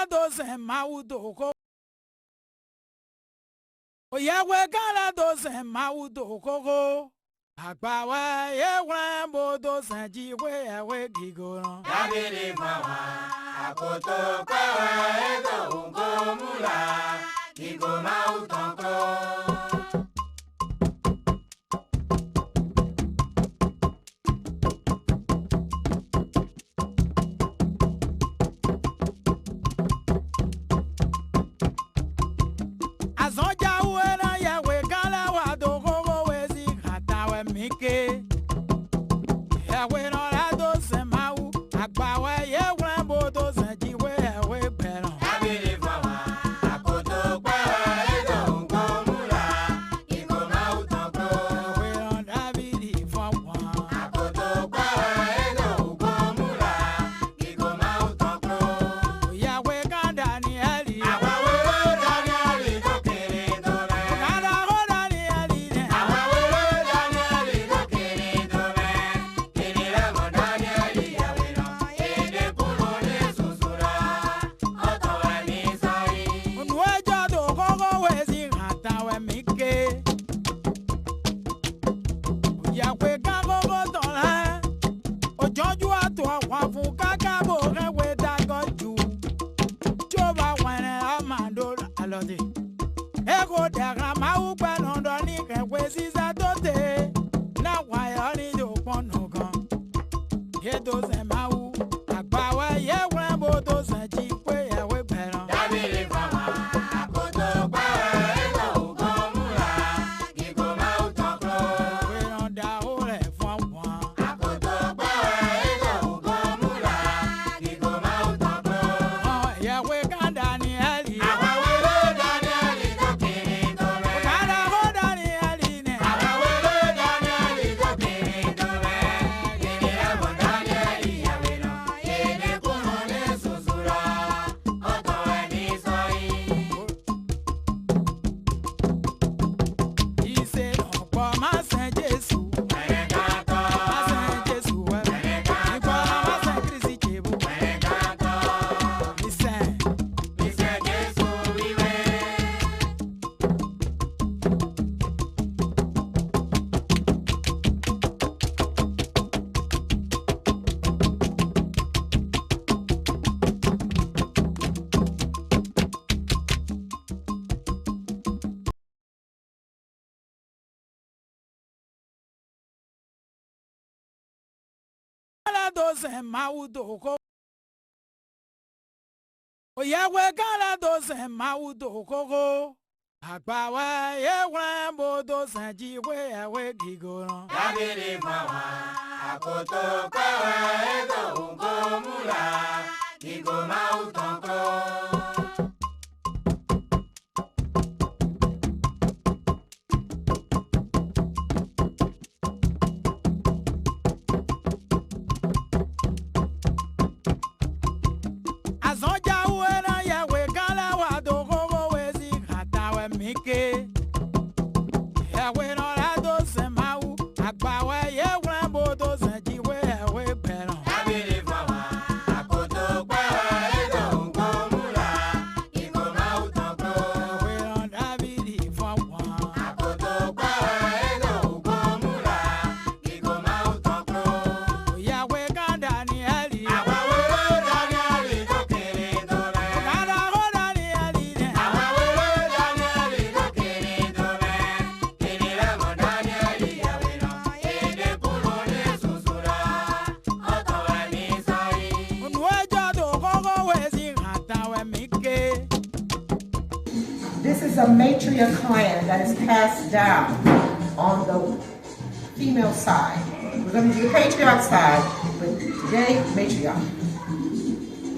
doze maudo. Oyawe gala doze maudo koko. Agbawa ye wambo doze jiwe ewe gigoro. Yabili mawa, akoto kawa ego ungo mula, gigo mautonko. Azonja uena yawe gala wado gogo wezi hatawe mike. Yawe no la doze mau, agbawa ye wambo doze jiwe ewe bero. Yabili mawa, akoto kawa ego ungo mula, gigo mautonko. Yawe no Davidi fwa. Akoto kawa ego ungo mula, gigo mautonko. Yawe ganda ni eli. Awawele Danieli dokere dome. Ganda ho Danieli ne. Awawele Danieli dokere dome. Kinile mo Danieli yawino, ede kulone susura, oto emi sori. Unwejo do gogo wezi hatawe mike. Yawe gagogo tola. Ojoju ato wafu kakabo rewe dagoju. Joba wene amando alode. Ego dera mau penondo ni kewe sisa tote. Na waya ni do ponogan. Yedo se mau. Agbawa ye wembo do se jikwe yewe peron. Yabili mama, akoto kawa ego ungo mula, gigo mautonko. We don't da ole from one. Akoto kawa ego ungo mula, gigo mautonko. Oh, yeah, we got Danieli. Awawele Danieli dokere dome. Gada ho Danieli ne. Awawele Danieli dokere dome. Kinile mo Danieli yawino, ede kulone susura, oto emi sori. He said, oh, boy, my son Jesus. Merengato, My son Jesus. He called my son Chrissy Chibu. merengato, He said, mise Jesu vive. Gala doze maudo ko. Oyawe gala doze maudo koko. Agbawa ye wambo doze jiwe ewe gigoro. Yabili mawa, akoto kawa ego ungo mula, gigo mautonko. Azonja uena yawe gala wado gogo wezi hatawe mike. Yawe no la doze mau. Agbawa ye wambo doze jiwe ewe peron. Yabili mawa, akoto kawa ego ungo mula, gigo mautonko. We don't Davidi fwa. Akoto kawa ego ungo mula, gigo mautonko. Yawe ganda ni eli. Awawele Danieli dokere dome. Gada ho Danieli ne. Awawele Danieli dokere dome. Kinile mo Danieli yawino, ede kulone susura, oto emi sori. Unwejo do gogo wezi hatawe mike. This is a matriarch clan that is passed down on the female side. We're going to do the patriarch side, but today, matriarch.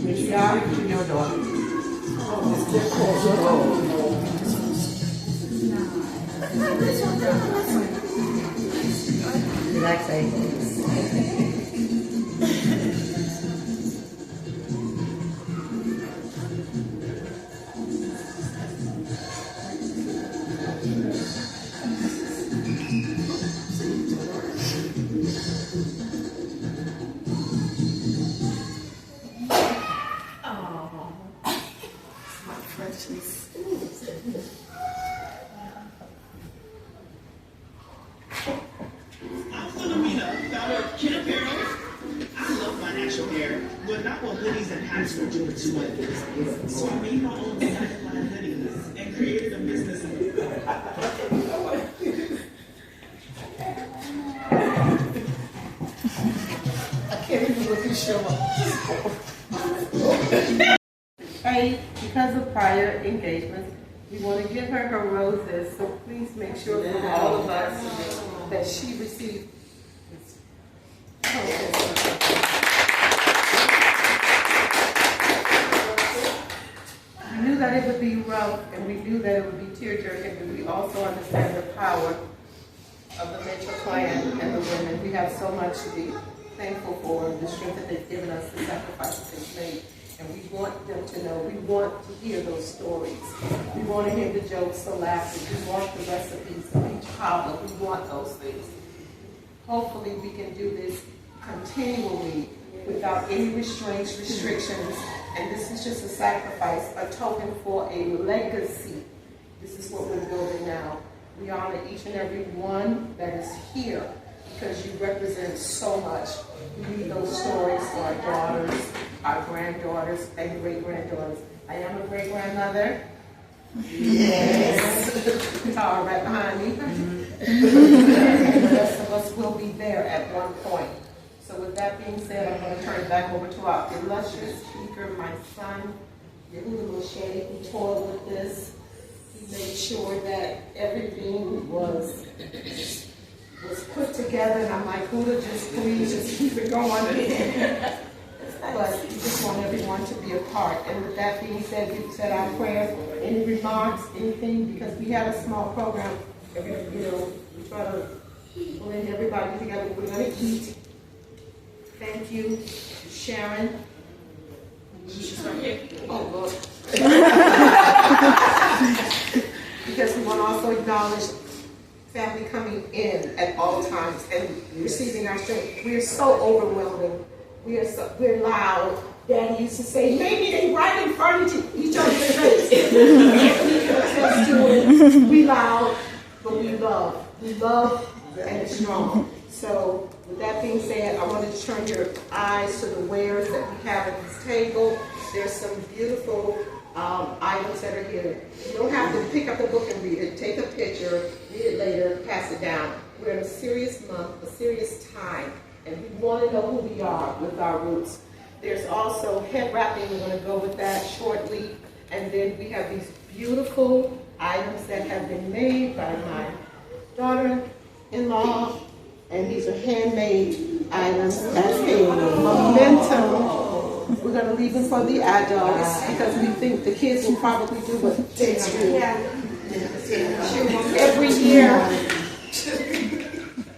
Matriarch, female daughter. Relaxation. commercial there, but not with hoodies and hats for doing too much. So I made my own design line hoodies and created a business in it. I can't even look and show up. Hey, because of prior engagements, we want to give her her roses, so please make sure from all of us that she received this. We knew that it would be rough, and we knew that it would be tear-jerking, but we also understand the power of the Mitchell clan and the women. We have so much to be thankful for, the strength that they've given us, the sacrifices they've made. And we want them to know, we want to hear those stories. We want to hear the jokes, the laughter. We want the recipes, the beach cobbler. We want those things. Hopefully we can do this continually without any restraints, restrictions. And this is just a sacrifice, a token for a legacy. This is what we're building now. We honor each and every one that is here because you represent so much. We need those stories for our daughters, our granddaughters, and great-granddaughters. I am a great-grandmother. Yes. Tara right behind me. And the rest of us will be there at one point. So with that being said, I'm going to turn it back over to our illustrious speaker, my son, Yehuda Moshe, who toiled with this. He made sure that everything was put together, and I'm like, Huda, please just keep it going. But we just want everyone to be a part. And with that being said, we've said our prayers. Any remarks, anything, because we had a small program. We try to bring everybody together. We're going to eat. Thank you, Sharon. Oh, Lord. Because we want to also acknowledge family coming in at all times and receiving our strength. We are so overwhelming. We're loud. Daddy used to say, maybe they right in front of each other's face. We loud, but we love. We love and it's strong. So with that being said, I wanted to turn your eyes to the wares that we have at this table. There's some beautiful items that are here. You don't have to pick up the book and read it. Take a picture, read it later, pass it down. We're in a serious month, a serious time, and we want to know who we are with our roots. There's also head wrapping. We're going to go with that shortly. And then we have these beautiful items that have been made by my daughter-in-law. And these are handmade items as a memento. We're going to leave them for the adults because we think the kids will probably do what kids do.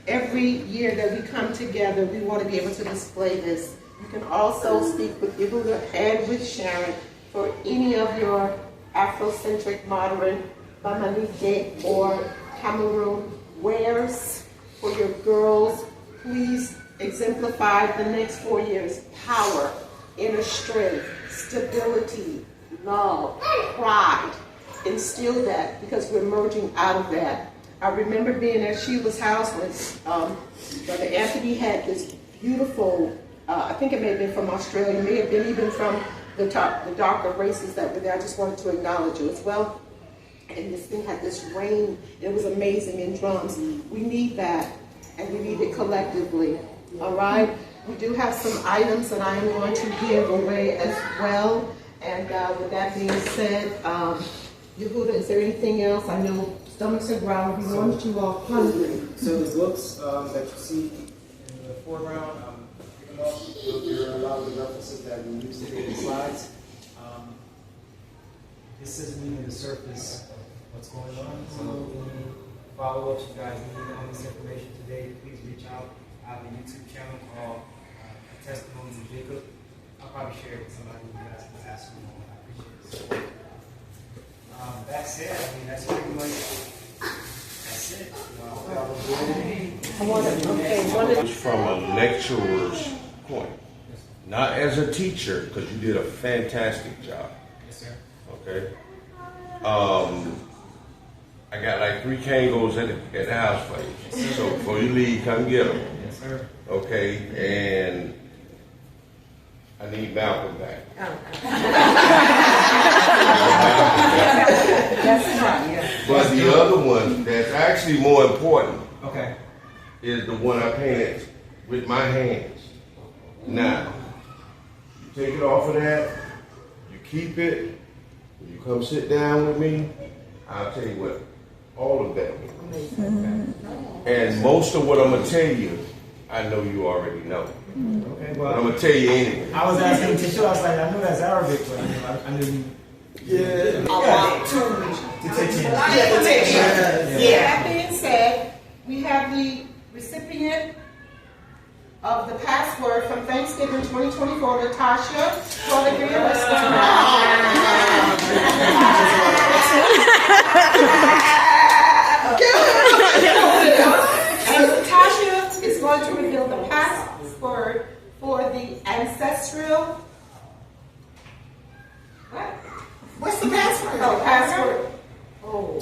Every year that we come together, we want to be able to display this. You can also speak with Yehuda and with Sharon for any of your Afrocentric, modern, Bamanike, or Cameroon wares for your girls. Please exemplify the next 4 years. Power, inner strength, stability, love, pride. Instill that because we're merging out of that. I remember being at Sheila's house when Brother Anthony had this beautiful, I think it may have been from Australia, it may have been even from the darker races that were there. I just wanted to acknowledge you as well. And this thing had this rain. It was amazing in drums. We need that, and we need it collectively. All right? We do have some items that I am going to give away as well. And with that being said, Yehuda, is there anything else? I know stomachs are growling. We want you all hungry. So the books that you see in the foreground, pick them up. There are a lot of the references that we use to create the slides. This isn't even the surface of what's going on. So any follow-ups you guys need on this information today, please reach out. I have a YouTube channel called Testimonies of Jacob. I'll probably share it with somebody who guys can ask me more. I appreciate it. That's it. I mean, that's pretty much, that's it. From a lecturer's point, not as a teacher, because you did a fantastic job. Yes, sir. Okay. I got like 3 Kangos at the house for you. So before you leave, come get them. Yes, sir. Okay. And I need Malcolm back. That's right, yeah. But the other one that's actually more important Okay. is the one I painted with my hands. Now, you take it off of that, you keep it, when you come sit down with me, I'll tell you what all of that means. And most of what I'm going to tell you, I know you already know. Okay, But I'm well, going to tell you anyway. I was asking Tisha, I was like, I know that's Arabic, but I knew Yeah. to take in. That being said, we have the recipient of the password from Thanksgiving 2024, Natasha. And Natasha is going to reveal the password for the ancestral. What? What's the password? Oh, password. Oh.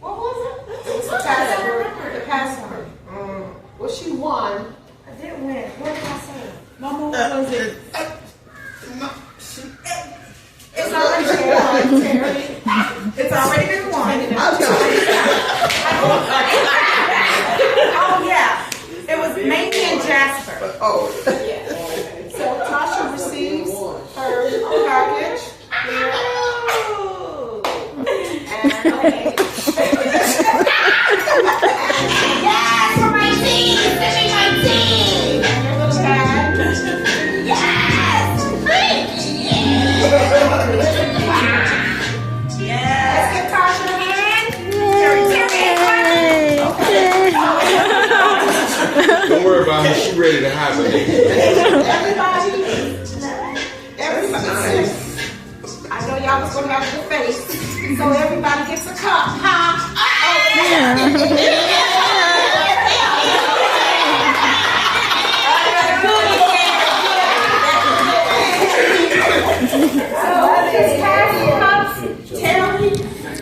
What was it? It was the password. The password. Well, she won. I didn't win. What did I say? Mama, what was it? It's already been won, Terry. It's already been won. Oh, yeah. It was Mamie and Jasper. Oh. Yeah. So Tasha receives her package. Here. And, okay. Yes, for my team! Send me my team! And your little tag. Yes! Thank you! Let's give Tasha a hand. Don't worry about her, she's ready to hibernate. Everybody. I know y'all was gonna have a face, so everybody gets a cup, huh?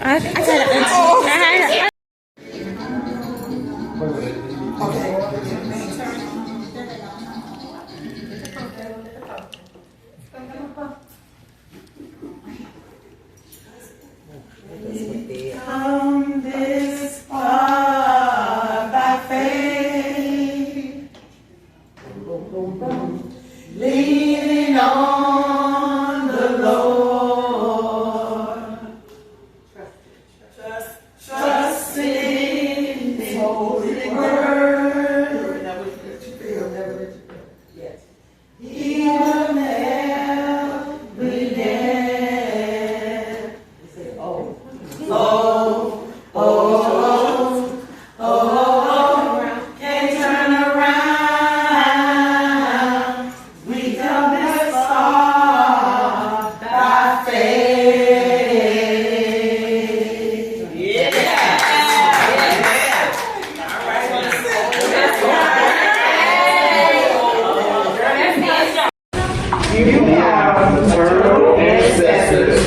I got Come this far by faith, leaning on the Lord, trusting His holy word. He will never forget. Can't turn around. We come this far by faith. You have eternal ancestors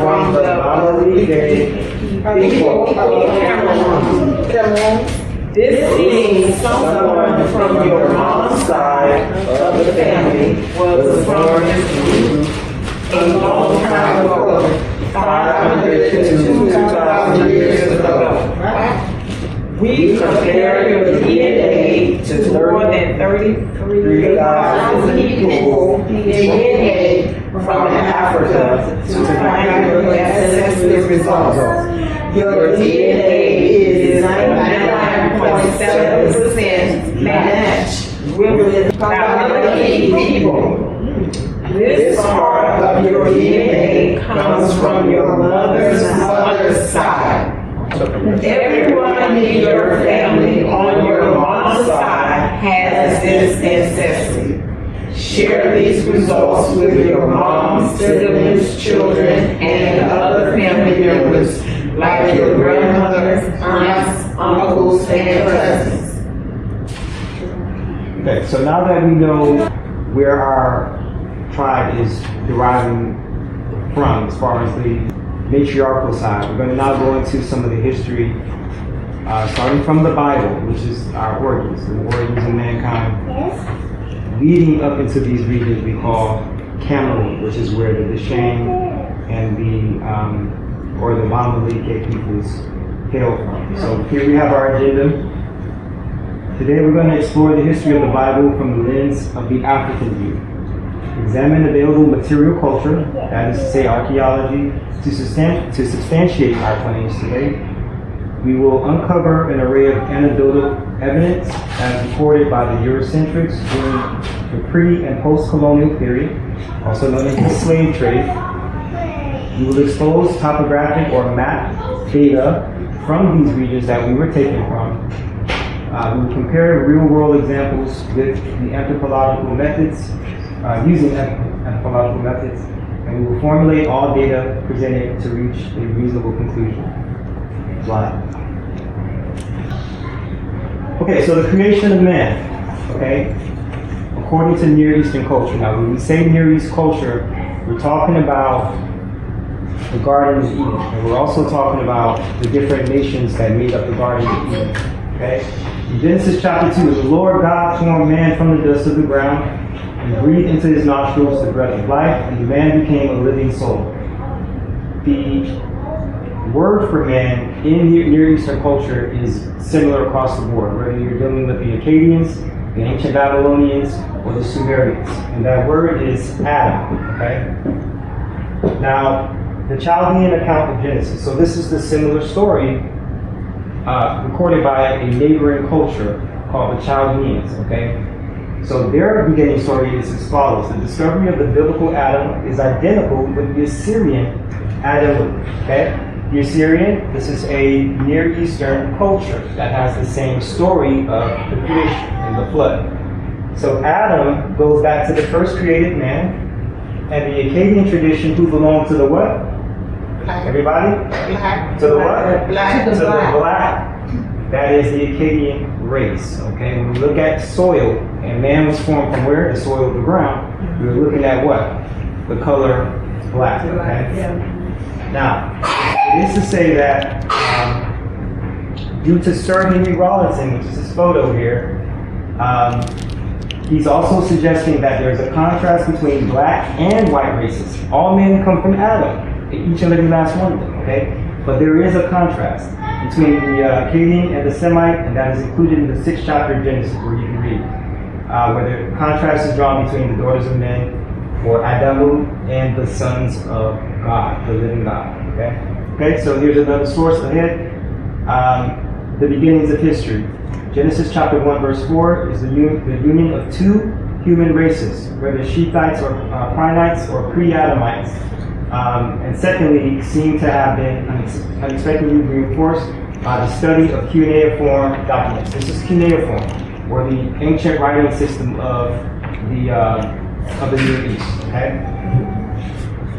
from the Bamaride people of Cameroon. This means someone from your mom's side of the family was born a long time ago, 500 to 2,000 years ago. We compare your DNA to more than 33,000 people DNA from Africa to find your ancestry results. Your DNA is 99.7% match with Bamaride people. This part of your DNA comes from your mother's side. Everyone in your family on your mom's side has this ancestry. Share these results with your mom's siblings, children, and other family members, like your grandmothers, aunts, uncles, and cousins. Okay, so now that we know where our tribe is deriving from as far as the matriarchal side, we're going to now go into some of the history, starting from the Bible, which is our origins, the origins of mankind, leading up into these regions we call Cameroon, which is where the Shang and the Bambaleke peoples hail from. So here we have our agenda. Today we're going to explore the history of the Bible from the lens of the African view. Examine available material culture, that is to say archaeology, to substantiate our claims today. We will uncover an array of anecdotal evidence as recorded by the Eurocentrics during the pre- and post-colonial period, also known as the slave trade. We will expose topographic or map data from these regions that we were taken from. We will compare real-world examples with the anthropological methods, using anthropological methods, and we will formulate all data presented to reach a reasonable conclusion. Slide. Okay, so the creation of man, okay, according to Near Eastern culture. Now, when we say Near East culture, we're talking about the Garden of Eden, and we're also talking about the different nations that made up the Garden of Eden, okay? In Genesis chapter 2, the Lord God formed man from the dust of the ground and breathed into his nostrils the breath of life, and the man became a living soul. The word for man in Near Eastern culture is similar across the board, whether you're dealing with the Akkadians, the ancient Babylonians, or the Sumerians. And that word is Adam, okay? Now, the Chaldean account of Genesis. So this is the similar story recorded by a neighboring culture called the Chaldeans, okay? So their beginning story is as follows. The discovery of the biblical Adam is identical with the Assyrian Adam, okay? The Assyrian, this is a Near Eastern culture that has the same story of the creation and the flood. So Adam goes back to the first created man, and the Akkadian tradition, who belonged to the what? Everybody? Black. To the what? Black. To the black. That is the Akkadian race. Okay, when we look at soil, and man was formed from where? The soil of the ground. We're looking at what? The color black. Okay. Now, it is to say that due to Sir Henry Rawlinson, which is his photo here, he's also suggesting that there's a contrast between black and white races. All men come from Adam, each and every last one of them, okay? But there is a contrast between the Akkadian and the Semite, and that is included in the 6th chapter of Genesis, where you can read, where the contrast is drawn between the daughters of men, or Adamu, and the sons of God, the living God, okay? Okay, so here's another source ahead. The beginnings of history. Genesis chapter 1, verse 4 is the union of two human races, whether Shethites or Prinites or pre-Adamites. And secondly, seem to have been unexpectedly reinforced by the study of cuneiform documents. This is cuneiform, or the ancient writing system of the Near East. Okay.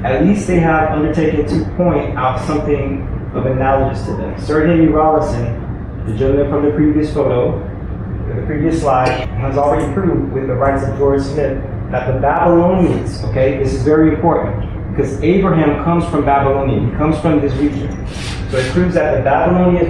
At least they have undertaken to point out something of analogous to them. Sir Henry Rawlinson, the gentleman from the previous photo, the previous slide, has already proved with the writings of George Smith that the Babylonians, okay, this is very important, because Abraham comes from Babylonia, he comes from this region. So it proves that the Babylonians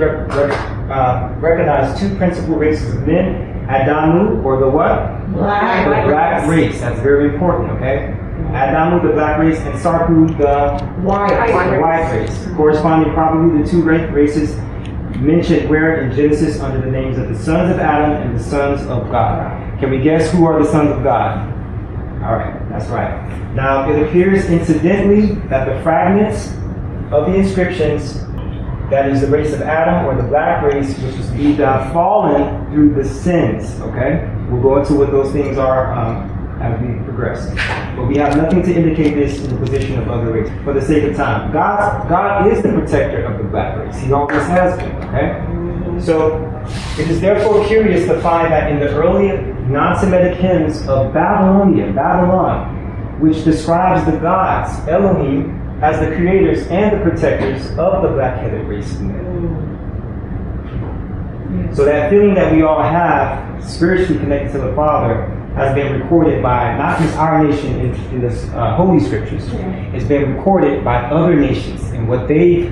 recognize two principal races of men, Adamu, or the what? Black. The black race. That's very important, okay? Adamu, the black race, and Sarku, the white race. Corresponding probably the two races mentioned where in Genesis under the names of the sons of Adam and the sons of God. Can we guess who are the sons of God? All right, that's right. Now, it appears incidentally that the fragments of the inscriptions, that is the race of Adam, or the black race, which was believed to have fallen through the sins, okay? We'll go into what those things are as we progress. But we have nothing to indicate this in the position of other races. For the sake of time, God is the protector of the black race. He always has been, okay? So, it is therefore curious to find that in the early non-Semitic hymns of Babylon, which describes the gods, Elohim, as the creators and the protectors of the black-headed race of men. So that feeling that we all have spiritually connected to the Father has been recorded by not just our nation in the Holy Scriptures. It's been recorded by other nations and what they've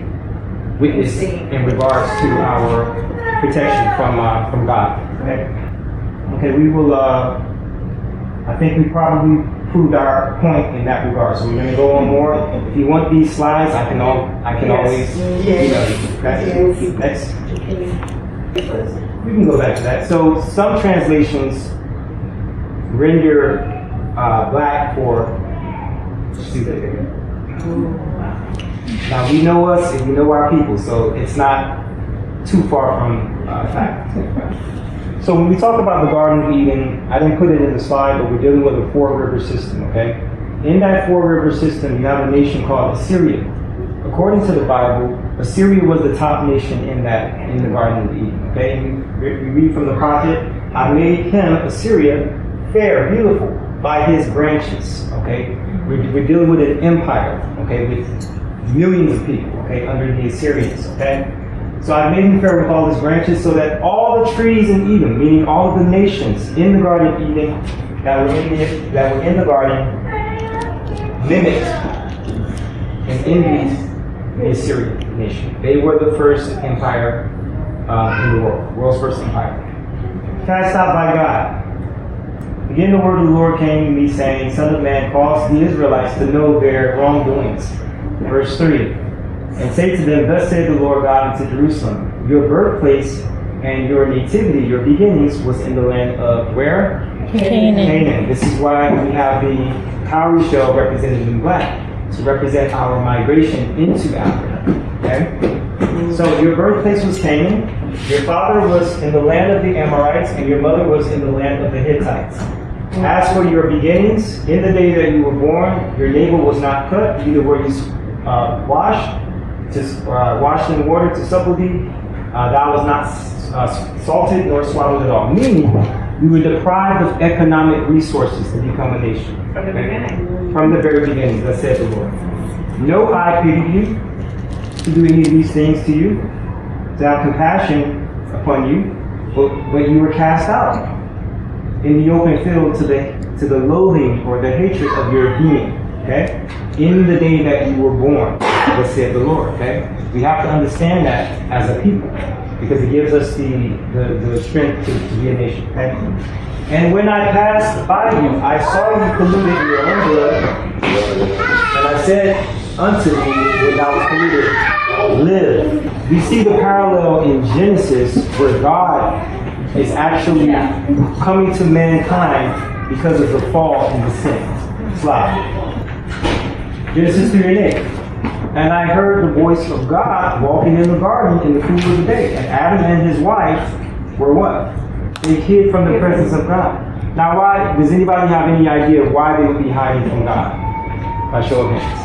witnessed in regards to our protection from God. Okay, we will. I think we probably proved our point in that regard. So we're going to go on more. If you want these slides, I can always email you. Okay? Next. We can go back to that. So some translations render black for. See that there. Now we know us and we know our people, so it's not too far from fact. So when we talk about the Garden of Eden, I didn't put it in the slide, but we're dealing with a four-river system, okay? In that four-river system, you have a nation called Assyria. According to the Bible, Assyria was the top nation in the Garden of Eden, okay? We read from the prophet, I made him, Assyria, fair, beautiful, by his branches, okay? We're dealing with an empire, okay, with millions of people, okay, under the Assyrians, okay? So I made him fair with all his branches so that all the trees in Eden, meaning all of the nations in the Garden of Eden that were in the garden, mimicked and envied the Assyrian nation. They were the first empire in the world's first empire. Cast out by God. Again, the word of the Lord came to me, saying, Son of man, cause the Israelites to know their wrongdoings. Verse 3. And say to them, Thus saith the Lord God unto Jerusalem, your birthplace and your nativity, your beginnings, was in the land of where? Canaan. This is why we have the cowrie shell represented in black, to represent our migration into Africa. Okay? So your birthplace was Canaan, your father was in the land of the Amorites, and your mother was in the land of the Hittites. As for your beginnings, in the day that you were born, your navel was not cut, neither were you washed in water to supple thee, thou was not salted nor swallowed at all. Meaning, we were deprived of economic resources to become a nation. From the beginning. From the very beginning, thus said the Lord. No eye pitied you to do any of these things to you, to have compassion upon you, but you were cast out in the open field to the loathing or the hatred of your being. Okay? In the day that you were born, thus said the Lord. Okay? We have to understand that as a people, because it gives us the strength to be a nation. Okay? And when I passed by you, I saw you polluted your own blood, and I said unto thee, when thou was polluted, live. We see the parallel in Genesis where God is actually coming to mankind because of the fall and the sin. Slide. Genesis 3:8. And I heard the voice of God walking in the garden in the cool of the day. And Adam and his wife were what? They hid from the presence of God. Now why? Does anybody have any idea why they would be hiding from God? By show of hands.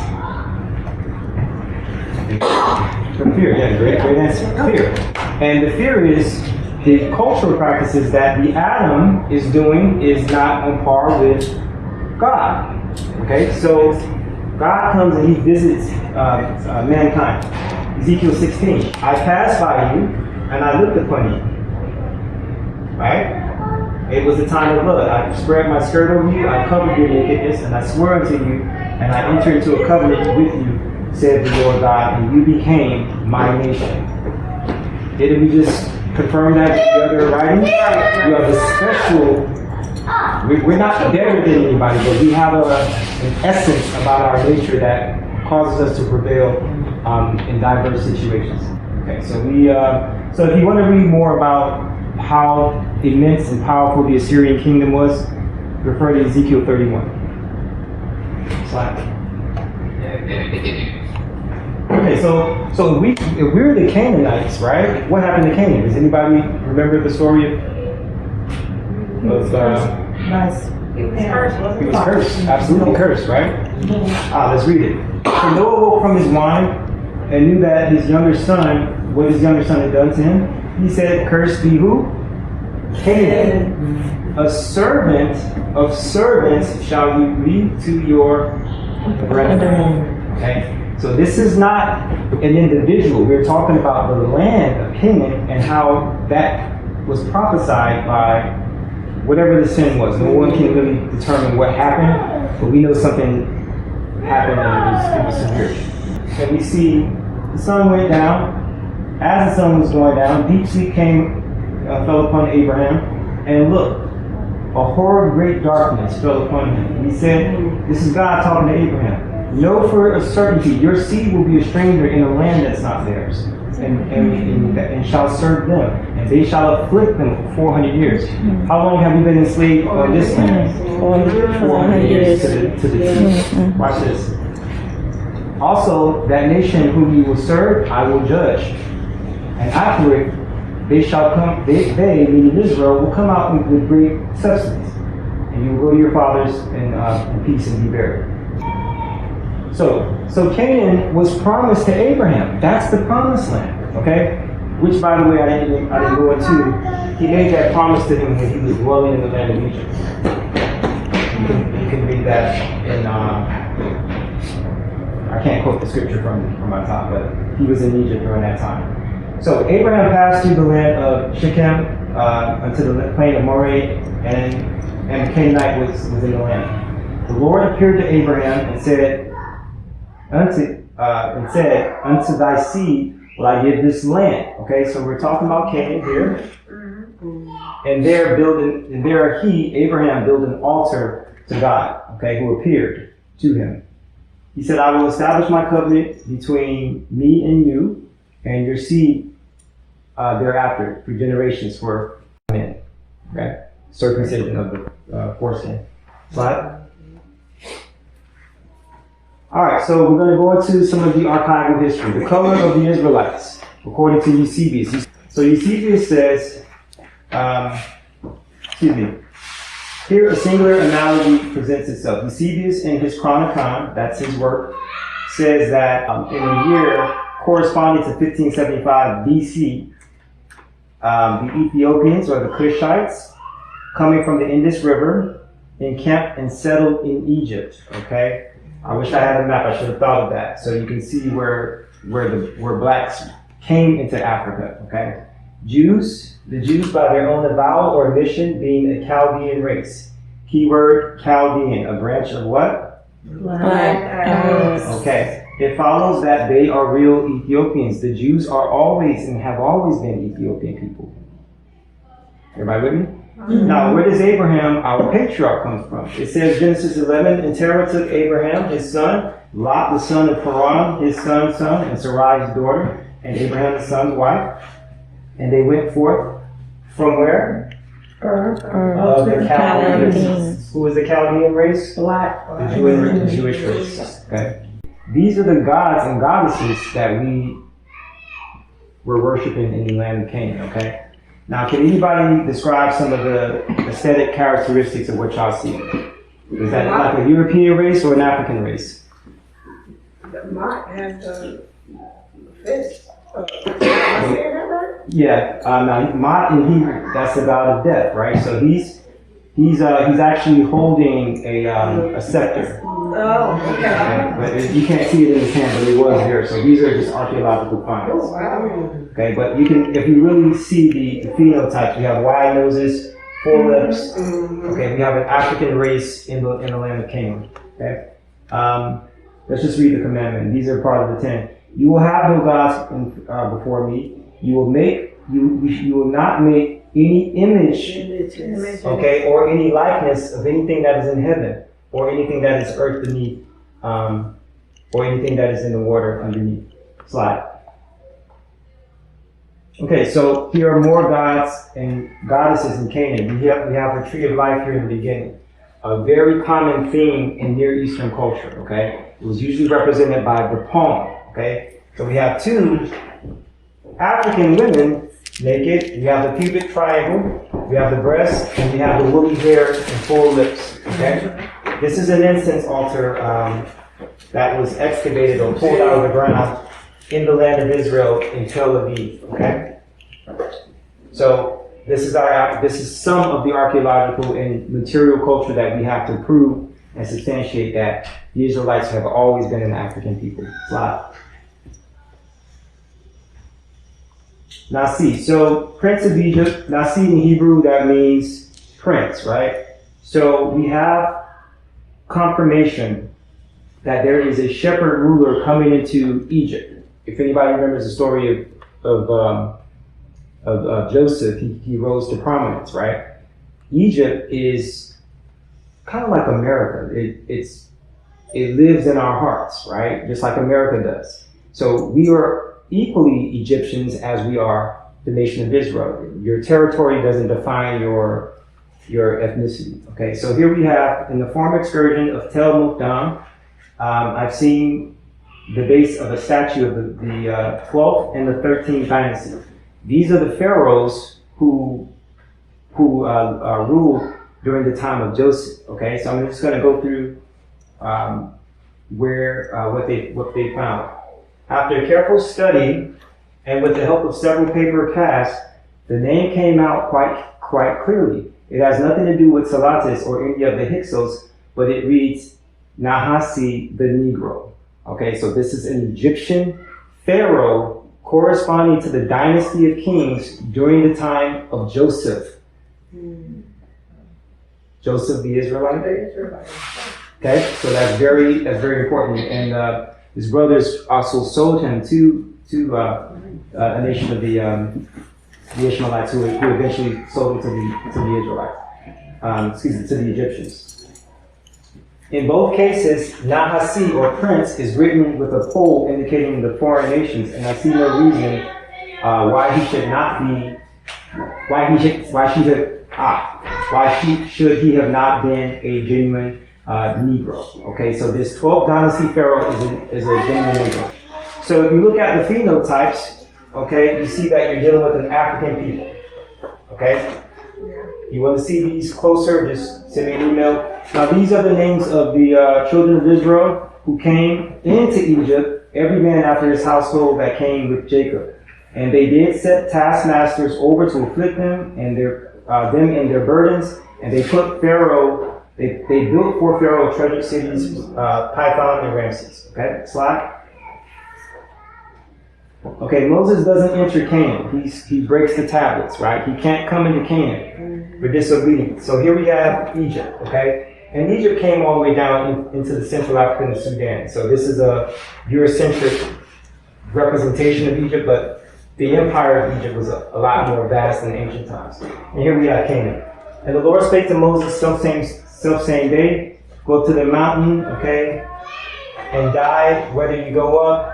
From fear. Yeah, great answer. Fear. And the fear is the cultural practices that the Adam is doing is not on par with God. Okay, so God comes and he visits mankind. Ezekiel 16. I passed by you and I looked upon you. Right? It was a time of blood. I spread my skirt over you, I covered your nakedness, and I swore unto you, and I entered into a covenant with you, said the Lord God, and you became my nation. Didn't we just confirm that in the other writing? You have a special. We're not better than anybody, but we have an essence about our nature that causes us to prevail in diverse situations. Okay, so so if you want to read more about how immense and powerful the Assyrian kingdom was, refer to Ezekiel 31. Slide. Okay, so if we're the Canaanites, right? What happened to Canaan? Does anybody remember the story of He was cursed. He was cursed, absolutely cursed, right? Let's read it. So Noah woke from his wine and knew that his younger son, what his younger son had done to him. He said, "Cursed be who? Canaan. A servant of servants shall you be to your brethren." Okay, so this is not an individual. We're talking about the land of Canaan and how that was prophesied by whatever the sin was. No one can really determine what happened, but we know something happened and it was severe. And we see the sun went down. As the sun was going down, deep sleep fell upon Abraham. And look, a horrid great darkness fell upon him. And he said, this is God talking to Abraham. Know for a certainty, your seed will be a stranger in a land that's not theirs, and shall serve them, and they shall afflict them for 400 years. How long have you been enslaved on this land? 400 years to the Jews. Watch this. Also, that nation whom you will serve, I will judge. And after it, they shall come, they meaning Israel, will come out with great substance. And you will go to your fathers in peace and be buried. So Canaan was promised to Abraham. That's the promised land, okay? Which, by the way, I didn't go into. He made that promise to him when he was dwelling in the land of Egypt. You can read that in, I can't quote the scripture from my top, but he was in Egypt during that time. So Abraham passed through the land of Shechem unto the plain of Moreh, and the Canaanite was in the land. The Lord appeared to Abraham and said, unto thy seed will I give this land. Okay, so we're talking about Canaan here. And there he, Abraham, built an altar to God, okay, who appeared to him. He said, I will establish my covenant between me and you and your seed thereafter for generations for men. Okay, circumcision of the foreskin. Slide. All right, so we're going to go into some of the archival history. The color of the Israelites, according to Eusebius. So Eusebius says, here a singular analogy presents itself. Eusebius in his Chronicon, that's his work, says that in a year corresponding to 1575 BC, the Ethiopians or the Cushites coming from the Indus River encamped and settled in Egypt, okay? I wish I had a map. I should have thought of that. So you can see where blacks came into Africa. Okay, the Jews by their own avowal or admission being a Chaldean race. Keyword Chaldean, a branch of what? Black. Okay. It follows that they are real Ethiopians. The Jews are always and have always been Ethiopian people. Everybody with me? Mm-hmm. Now, where does Abraham, our patriarch, come from? It says Genesis 11, and Terah took Abraham, his son, Lot, the son of Haran, his son's son, and Sarai's daughter, and Abraham, his son's wife. And they went forth from where? Of the Chaldeans. Who was the Chaldean race? Black. The Jewish race. Okay. These are the gods and goddesses that we were worshiping in the land of Canaan, okay? Now, can anybody describe some of the aesthetic characteristics of what y'all see? Is that like a European race or an African race? The Mott has the fist. Yeah, now Mott in Hebrew, that's the god of death, right? So he's actually holding a scepter. Oh, okay. But you can't see it in his hand, but it was there. So these are just archaeological finds. Oh, wow. Okay, but you can, if you really see the phenotypes, we have wide noses, four lips. Okay, we have an African race in the land of Canaan. Okay, let's just read the commandment. These are part of the 10. You will have no gods before me. You will not make any image, okay, or any likeness of anything that is in heaven, or anything that is earth beneath, or anything that is in the water underneath. Slide. Okay, so here are more gods and goddesses in Canaan. We have the tree of life here in the beginning. A very common theme in Near Eastern culture, okay? It was usually represented by the palm, okay? So we have two African women naked. We have the pubic triangle, we have the breast, and we have the woolly hair and full lips, okay? This is an incense altar that was excavated or pulled out of the ground in the land of Israel in Tel Aviv, okay? So this is some of the archaeological and material culture that we have to prove and substantiate that the Israelites have always been an African people. Slide. Nasi. So Prince of Egypt, Nasi in Hebrew, that means prince, right? So we have confirmation that there is a shepherd ruler coming into Egypt. If anybody remembers the story of Joseph, he rose to prominence, right? Egypt is kind of like America. It lives in our hearts, right? Just like America does. So we are equally Egyptians as we are the nation of Israel. Your territory doesn't define your ethnicity. Okay, so here we have in the farm excursion of Tel Mukdam, I've seen the base of a statue of the 12th and the 13th dynasty. These are the pharaohs who ruled during the time of Joseph. Okay, so I'm just going to go through what they found. After careful study and with the help of several paper casts, the name came out quite clearly. It has nothing to do with Salatis or any of the Hyksos, but it reads Nahasi the Negro. Okay, so this is an Egyptian pharaoh corresponding to the dynasty of kings during the time of Joseph. Joseph the Israelite. Okay, so that's very important. And his brothers also sold him to a nation of the Ishmaelites who eventually sold him to the Israelites. To the Egyptians. In both cases, Nahasi or prince is written with a pole indicating the foreign nations, and I see no reason why should he have not been a genuine Negro. Okay, so this 12th dynasty pharaoh is a genuine Negro. So if you look at the phenotypes, okay, you see that you're dealing with an African people. Okay, you want to see these closer? Just send me an email. Now these are the names of the children of Israel who came into Egypt, every man after his household that came with Jacob. And they did set taskmasters over to afflict them and them and their burdens. And they put Pharaoh, they built for Pharaoh treasure cities, Python and Ramses. Okay, slide. Okay, Moses doesn't enter Canaan. He breaks the tablets, right? He can't come into Canaan for disobedience. So here we have Egypt, okay? And Egypt came all the way down into the Central African and Sudan. So this is a Eurocentric representation of Egypt, but the empire of Egypt was a lot more vast in ancient times. And here we have Canaan. And the Lord spake to Moses self-same day, go up to the mountain, okay, and die, whether you go up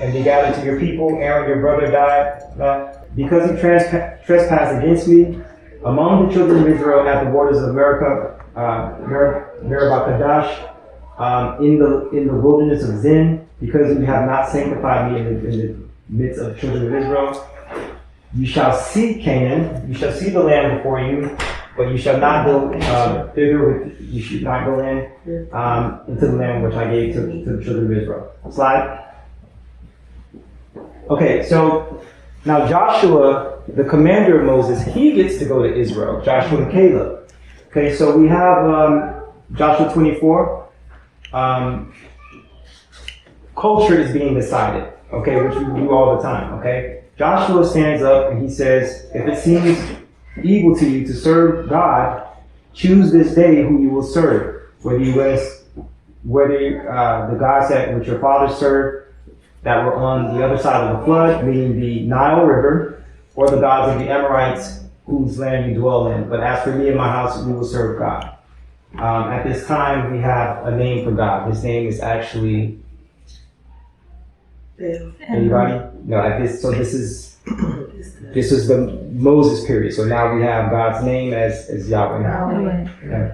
and be gathered to your people. Aaron, your brother, died because he trespassed against me among the children of Israel at the borders of Meribah Kadesh, in the wilderness of Zin, because you have not sanctified me in the midst of the children of Israel. You shall see Canaan, you shall see the land before you, but you shall not go thither. You should not go into the land which I gave to the children of Israel. Slide. Okay, so now Joshua, the commander of Moses, he gets to go to Israel. Joshua and Caleb. Okay, so we have Joshua 24. Culture is being decided, okay, which we do all the time, okay? Joshua stands up and he says, if it seems evil to you to serve God, choose this day who you will serve, whether the gods that which your fathers served that were on the other side of the flood, meaning the Nile River, or the gods of the Amorites whose land you dwell in. But as for me and my house, we will serve God. At this time, we have a name for God. His name is actually... Anybody? No, this is the Moses period. So now we have God's name as Yahweh. Okay.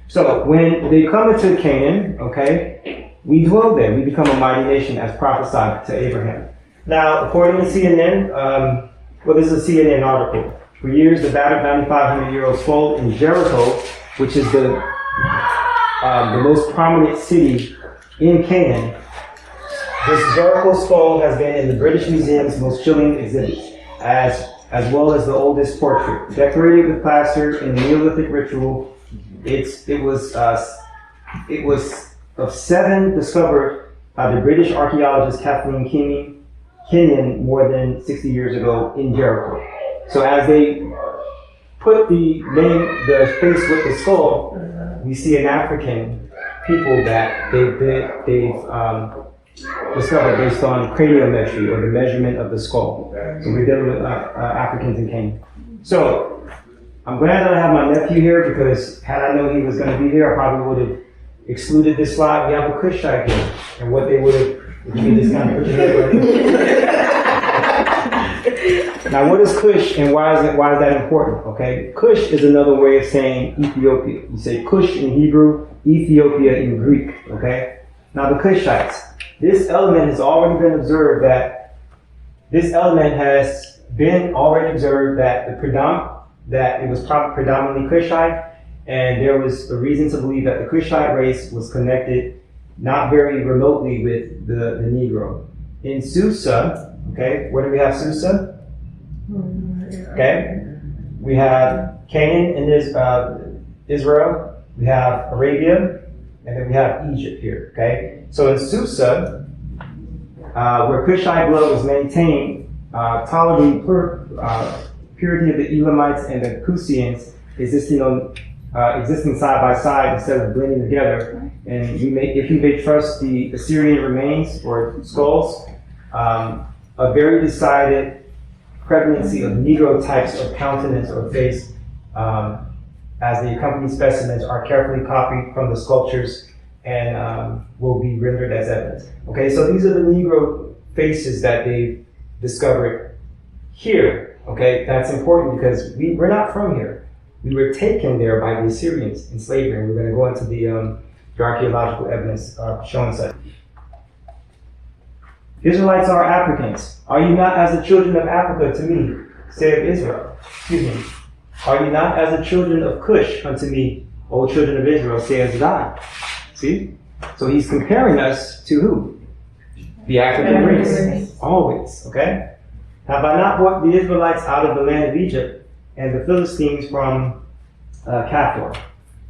So when they come into Canaan, okay, we dwell there. We become a mighty nation as prophesied to Abraham. Now, according to CNN, this is a CNN article. For years, the battered 9,500-year-old skull in Jericho, which is the most prominent city in Canaan, this Jericho skull has been in the British Museum's most chilling exhibits, as well as the oldest portrait. Decorated with plaster in the Neolithic ritual, it was of 7 discovered by the British archaeologist Kathleen Kenyon more than 60 years ago in Jericho. So as they put the face with the skull, we see an African people that they've discovered based on craniometry, or the measurement of the skull. So we're dealing with Africans in Canaan. So I'm glad that I have my nephew here because had I known he was going to be here, I probably would have excluded this slide. We have a Cushite here, and what they would have, if you could just kind of put your head right. Now, what is Cush and why is that important? Okay, Cush is another way of saying Ethiopia. You say Cush in Hebrew, Ethiopia in Greek. Okay, now the Cushites. This element has already been observed that that it was predominantly Cushite, and there was a reason to believe that the Cushite race was connected not very remotely with the Negro. In Susa, okay, where do we have Susa? Okay, we have Canaan in Israel, we have Arabia, and then we have Egypt here, okay? So in Susa, where Cushite blood was maintained, tolerating purity of the Elamites and the Kusians existing side by side instead of blending together. And if you may trust the Assyrian remains or skulls, a very decided prevalency of Negro types of countenance or face, as the accompanying specimens are carefully copied from the sculptures and will be rendered as evidence. Okay, so these are the Negro faces that they discovered here. Okay, that's important because we're not from here. We were taken there by the Assyrians in slavery, and we're going to go into the archaeological evidence showing such. Israelites are Africans. Are you not as the children of Africa to me, saith Israel? Excuse me. Are you not as the children of Cush unto me, O children of Israel, says God? See? So he's comparing us to who? The African race. Always, okay? Have I not brought the Israelites out of the land of Egypt and the Philistines from Caphtor?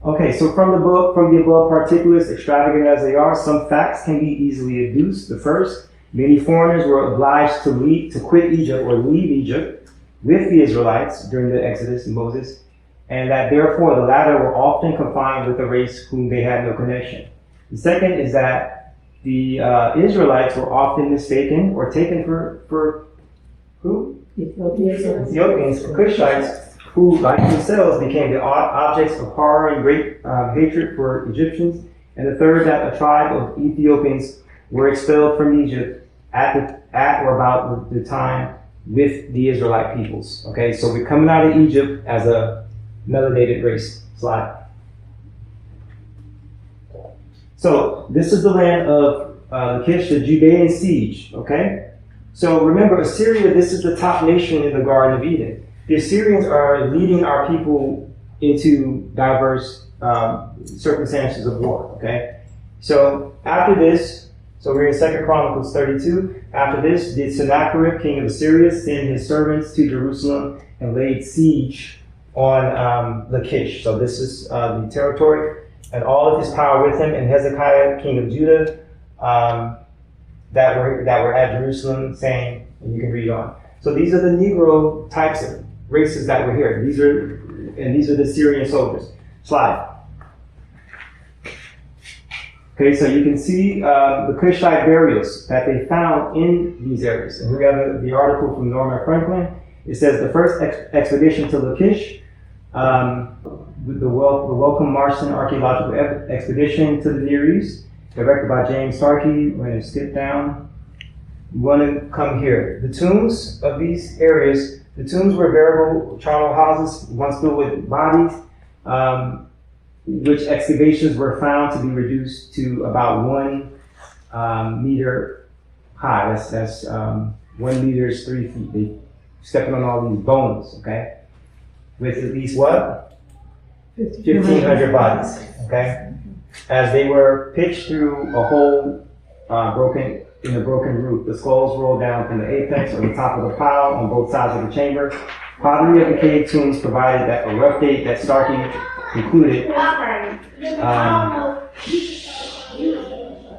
Okay, so from the above particulars, extravagant as they are, some facts can be easily adduced. The first, many foreigners were obliged to quit Egypt or leave Egypt with the Israelites during the Exodus and Moses, and that therefore the latter were often confined with a race whom they had no connection. The second is that the Israelites were often mistaken or taken for who? Ethiopians, for Cushites, who, like themselves, became the objects of horror and great hatred for Egyptians. And the third, that a tribe of Ethiopians were expelled from Egypt at or about the time with the Israelite peoples. Okay, so we're coming out of Egypt as a melanated race. Slide. So this is the land of Lachish, the Judean siege. Okay. So remember, Assyria, this is the top nation in the Garden of Eden. The Assyrians are leading our people into diverse circumstances of war, okay? So after this, so we're in 2 Chronicles 32. After this, did Sennacherib, king of Assyria, send his servants to Jerusalem and laid siege on Lachish. So this is the territory, and all of his power with him, and Hezekiah, king of Judah, that were at Jerusalem, saying, and you can read on. So these are the Negro types of races that were here. These are the Syrian soldiers. Slide. Okay, so you can see the Cushite burials that they found in these areas. And here we have the article from Norman Franklin. It says the first expedition to Lachish, the Welcome Marston Archaeological Expedition to the Near East, directed by James Starkey. We're going to skip down. We want to come here. The tombs of these areas, the tombs were variable charnel houses, once filled with bodies, which excavations were found to be reduced to about 1 meter high. That's 1 meter is 3 feet. They stepping on all these bones, okay? With at least what? 1,500 bodies, okay? As they were pitched through a hole in the broken roof. The skulls rolled down from the apex or the top of the pile on both sides of the chamber. Pottery of the cave tombs provided that a rough date that Starkey concluded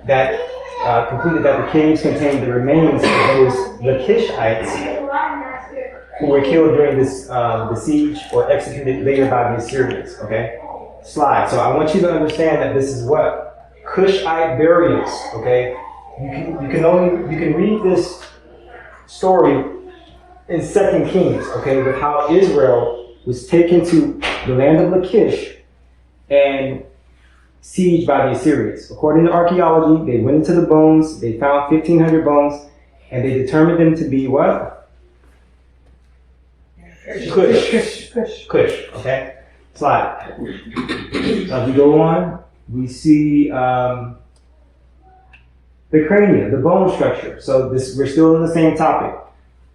that the caves contained the remains of those Lachishites who were killed during this the siege or executed later by the Assyrians. Okay, slide. So I want you to understand that this is what Cushite burials. Okay, you can read this story in 2 Kings. Okay, with how Israel was taken to the land of Lachish and sieged by the Assyrians. According to archaeology, they went into the bones, they found 1,500 bones, and they determined them to be what? Cush. Cush, okay? Slide. As we go on, we see the cranium, the bone structure. So we're still in the same topic.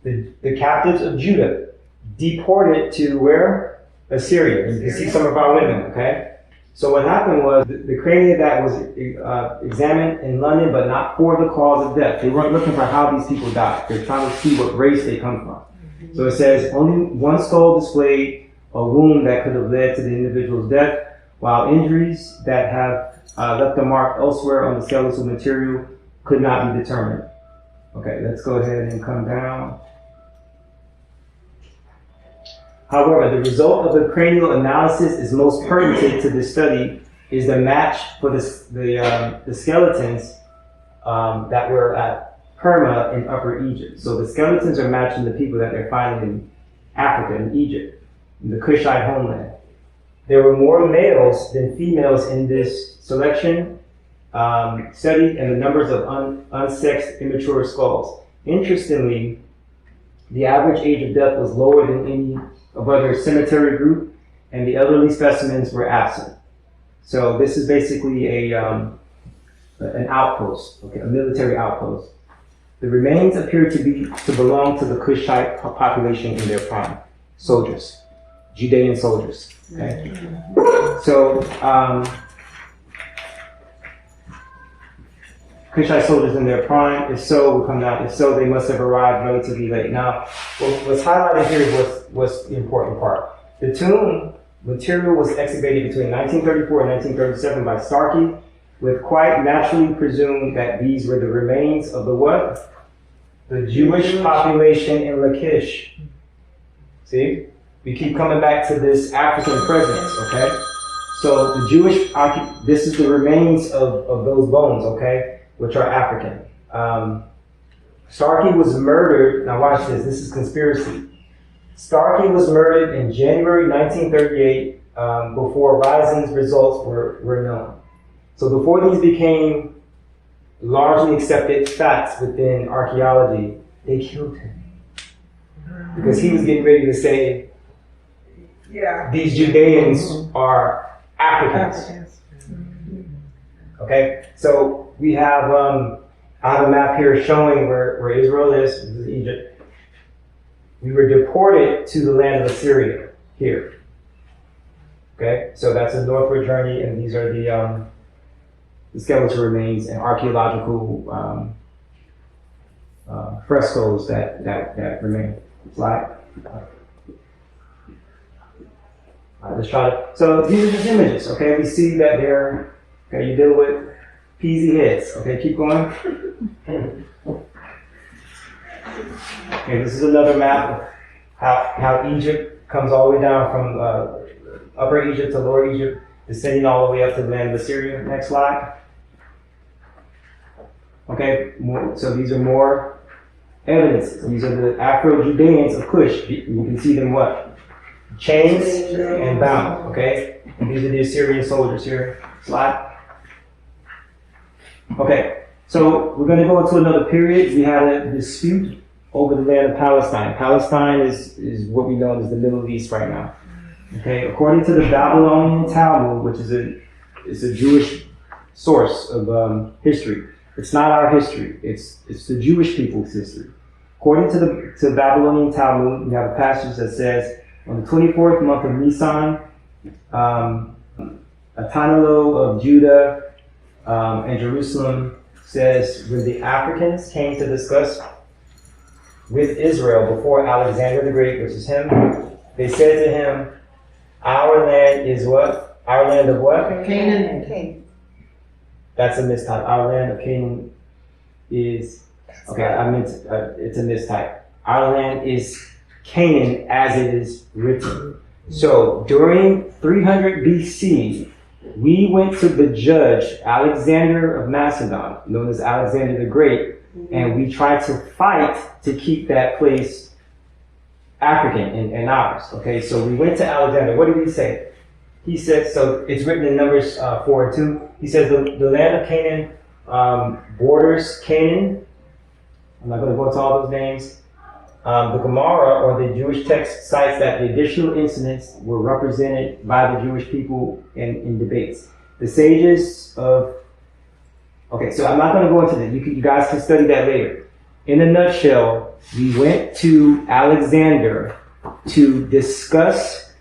The captives of Judah deported to where? Assyria. You can see some of our women, okay? So what happened was the crania that was examined in London, but not for the cause of death. They weren't looking for how these people died. They're trying to see what race they come from. So it says only one skull displayed a wound that could have led to the individual's death, while injuries that have left a mark elsewhere on the skeletal material could not be determined. Okay, let's go ahead and come down. However, the result of the cranial analysis is most pertinent to this study is the match for the skeletons that were at Kerma in Upper Egypt. So the skeletons are matching the people that they're finding in Africa, in Egypt, in the Kushite homeland. There were more males than females in this selection study, and the numbers of unsexed immature skulls. Interestingly, the average age of death was lower than any of other cemetery group, and the elderly specimens were absent. So this is basically an outpost, okay, a military outpost. The remains appear to belong to the Kushite population in their prime, soldiers, Judean soldiers. Okay, so Kushite soldiers in their prime. If so, will come down. If so, they must have arrived relatively late. Now, what's highlighted here was the important part. The tomb material was excavated between 1934 and 1937 by Starkey, with quite naturally presumed that these were the remains of the what? The Jewish population in Lachish. See? We keep coming back to this African presence, okay? So the Jewish, this is the remains of those bones, okay? Which are African. Starkey was murdered, now watch this is conspiracy. Starkey was murdered in January 1938 before Rising's results were known. So before these became largely accepted facts within archaeology, they killed him. Because he was getting ready to say, these Judeans are Africans. Okay, so we have, I have a map here showing where Israel is. This is Egypt. We were deported to the land of Assyria here. Okay, so that's a northward journey, and these are the skeletal remains and archaeological frescoes that remain. Slide. Let's try to. So these are just images. Okay, we see that they're. Okay, you deal with peasy heads. Okay, keep going. Okay, this is another map of how Egypt comes all the way down from Upper Egypt to Lower Egypt, descending all the way up to the land of Assyria. Next slide. Okay, so these are more evidences. These are the Afro-Judeans of Cush. You can see them what? Chains and bound, okay? And these are the Assyrian soldiers here. Slide. Okay, so we're going to go into another period. We had a dispute over the land of Palestine. Palestine is what we know as the Middle East right now. Okay, according to the Babylonian Talmud, which is a Jewish source of history. It's not our history. It's the Jewish people's history. According to the Babylonian Talmud, we have a passage that says, on the 24th month of Nisan, Atanalo of Judah and Jerusalem says, when the Africans came to discuss with Israel before Alexander the Great, which is him, they said to him, our land is what? Our land of what? Canaan. That's a mistype. Our land of Canaan is, okay, I meant it's a mistype. Our land is Canaan as it is written. So during 300 BC, we went to the judge, Alexander of Macedon, known as Alexander the Great, and we tried to fight to keep that place African and ours. Okay, so we went to Alexander. What did he say? He said, so it's written in Numbers 4:2. He says the land of Canaan borders Canaan. I'm not going to go into all those names. The Gemara, or the Jewish text, cites that the additional incidents were represented by the Jewish people in debates. The sages of... Okay, so I'm not going to go into that. You guys can study that later. In a nutshell, we went to Alexander to discuss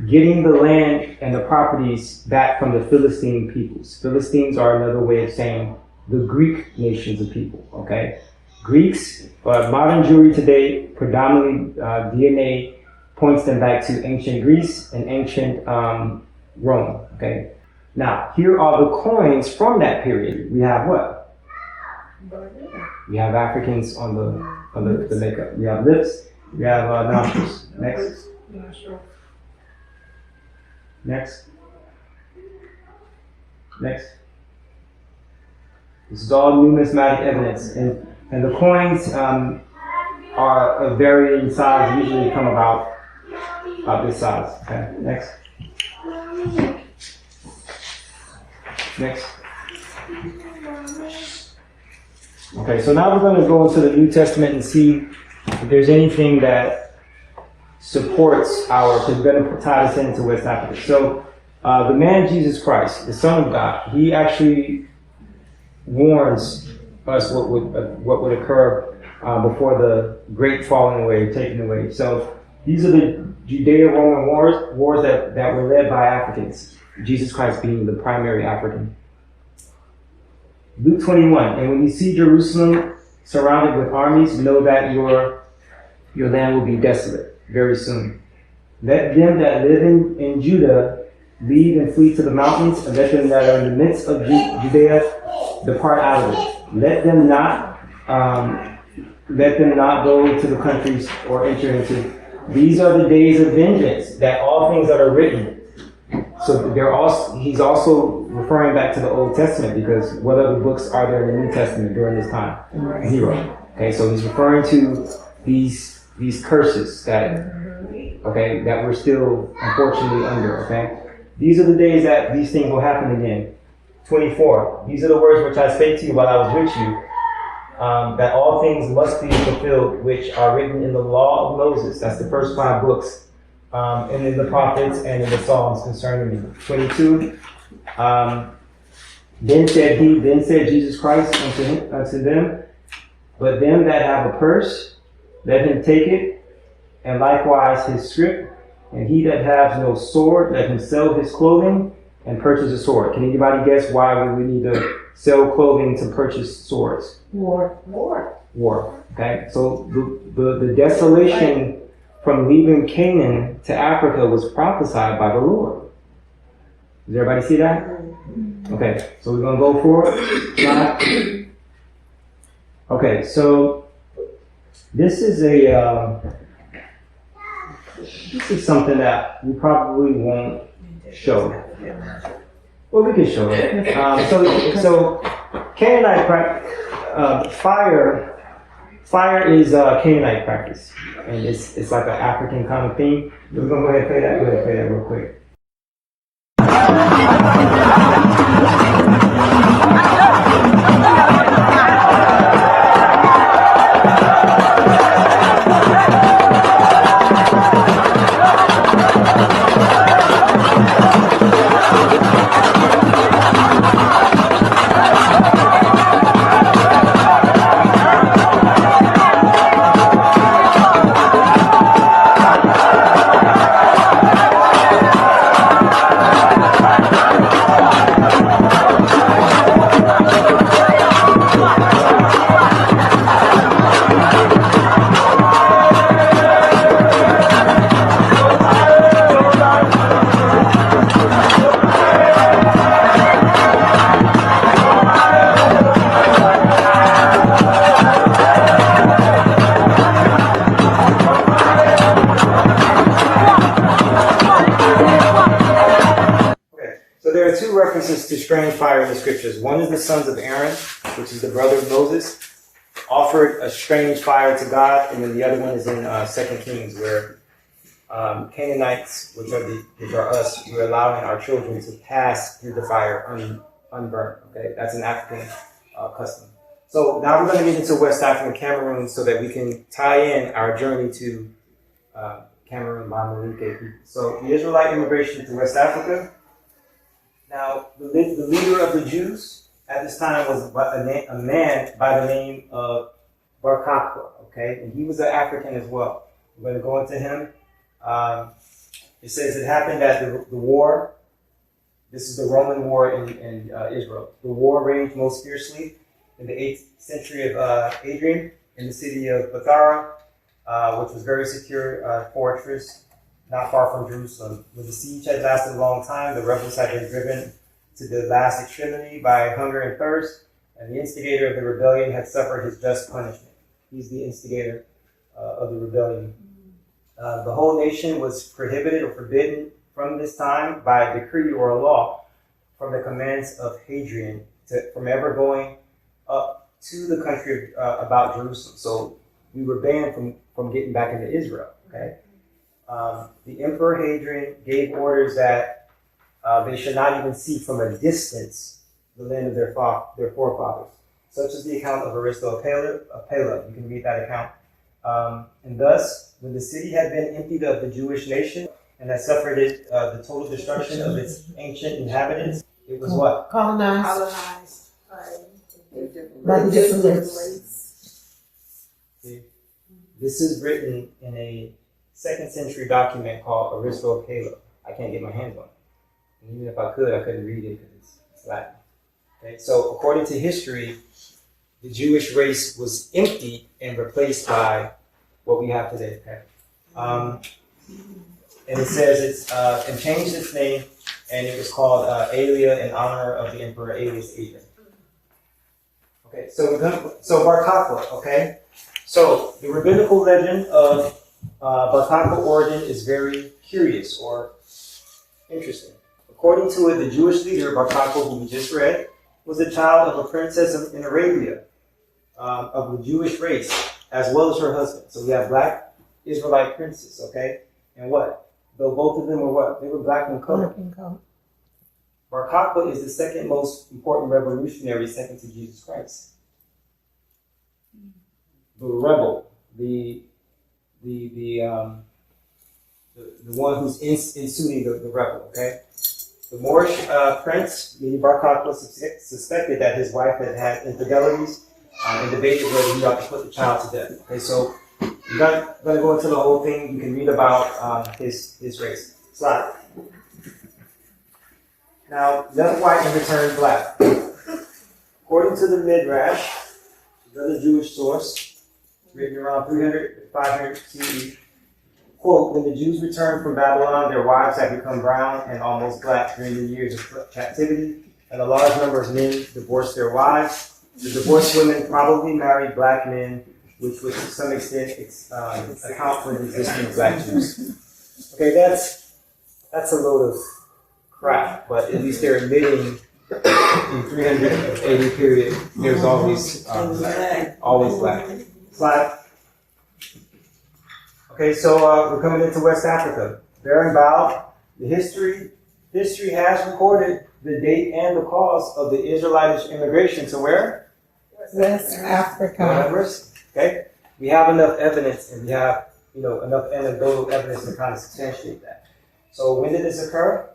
getting the land and the properties back from the Philistine peoples. Philistines are another way of saying the Greek nations of people, okay? Greeks, modern Jewry today, predominantly DNA points them back to ancient Greece and ancient Rome, okay? Now, here are the coins from that period. We have what? We have Africans on the makeup. We have lips, we have nostrils. Next. Next. Next. This is all numismatic evidence. And the coins are of varying size, usually come about this size. Okay, next. Next. Okay, so now we're going to go into the New Testament and see if there's anything that supports because we're going to tie this into West Africa. So the man Jesus Christ, the Son of God, he actually warns us what would occur before the great falling away, taken away. So these are the Judeo-Roman wars that were led by Africans, Jesus Christ being the primary African. Luke 21, and when you see Jerusalem surrounded with armies, know that your land will be desolate very soon. Let them that live in Judah leave and flee to the mountains, and let them that are in the midst of Judea depart out of it. Let them not go to the countries or enter into. These are the days of vengeance, that all things that are written. So he's also referring back to the Old Testament, because what other books are there in the New Testament during this time? Zero. Okay, so he's referring to these curses that we're still unfortunately under. Okay, these are the days that these things will happen again. 24. These are the words which I spake to you while I was with you, that all things must be fulfilled which are written in the law of Moses. That's the first 5 books, and in the prophets and in the Psalms concerning me. 22. Then said Jesus Christ unto them, but them that have a purse, let him take it, and likewise his scrip, and he that has no sword, let him sell his clothing and purchase a sword. Can anybody guess why we would need to sell clothing to purchase swords? War. Okay, so the desolation from leaving Canaan to Africa was prophesied by the Lord. Does everybody see that? Okay, so we're going to go forward. Okay, so this is something that we probably won't show. Well, we can show it. So Canaanite practice, fire is Canaanite practice, and it's like an African kind of thing. We're gonna go ahead and play that. Go ahead and play that real quick. To strange fire in the scriptures. One is the sons of Aaron, which is the brother of Moses. offered a strange fire to God, and then the other one is in 2 Kings, where Canaanites, which are us, we're allowing our children to pass through the fire unburned. Okay, that's an African custom. So now we're going to get into West Africa, Cameroon, so that we can tie in our journey to Cameroon by Monique people. So the Israelite immigration to West Africa. Now the leader of the Jews at this time was a man by the name of Bar Kokhba. Okay, and he was an African as well. We're going to go into him. It says it happened at the war. This is the Roman War in Israel. The war raged most fiercely in the 8th century of Adrian in the city of Bathara, which was very secure fortress not far from Jerusalem. When the siege had lasted a long time, the rebels had been driven to the last extremity by hunger and thirst, and the instigator of the rebellion had suffered his just punishment. He's the instigator of the rebellion. The whole nation was prohibited or forbidden from this time by decree or a law from the commands of Hadrian from ever going up to the country about Jerusalem. So we were banned from getting back into Israel. Okay, the Emperor Hadrian gave orders that they should not even see from a distance the land of their forefathers, such as the account of Apella. You can read that account. And thus, when the city had been emptied of the Jewish nation and had suffered the total destruction of its ancient inhabitants, it was what? Colonized. By the different races. This is written in a 2nd century document called Aristotle. I can't get my hands on it. And even if I could, I couldn't read it because it's Latin. Okay? So according to history, the Jewish race was emptied and replaced by what we have today. Okay? And it says and changed its name, and it was called Aelia in honor of the Emperor Aelius Adrian. Okay, so Bar Kokhba, okay? So the rabbinical legend of Bar Kokhba origin is very curious or interesting. According to it, the Jewish leader, Bar Kokhba, who we just read, was a child of a princess in Arabia, of the Jewish race, as well as her husband. So we have black Israelite princes, okay? And what? Though both of them were what? They were black in color. Bar Kokhba is the second most important revolutionary second to Jesus Christ. The rebel, the one who's instituting the rebel, okay? The Moorish prince, meaning Bar Kokhba, suspected that his wife had infidelities and debated whether he ought to put the child to death. Okay, so I'm not going to go into the whole thing. You can read about his race. Slide. Now, young white in return black. According to the Midrash, another Jewish source, written around 300 to 500 CE, quote, when the Jews returned from Babylon, their wives had become brown and almost black during the years of captivity, and a large number of men divorced their wives. The divorced women probably married black men, which would to some extent account for the existing of black Jews. Okay, that's a load of crap, but at least they're admitting in 380 period, there's always black. Slide. Okay, so we're coming into West Africa. Baron Bow, the history has recorded the date and the cause of the Israelitish immigration to where? West Africa. Okay, we have enough evidence, and we have enough anecdotal evidence to kind of substantiate that. So when did this occur?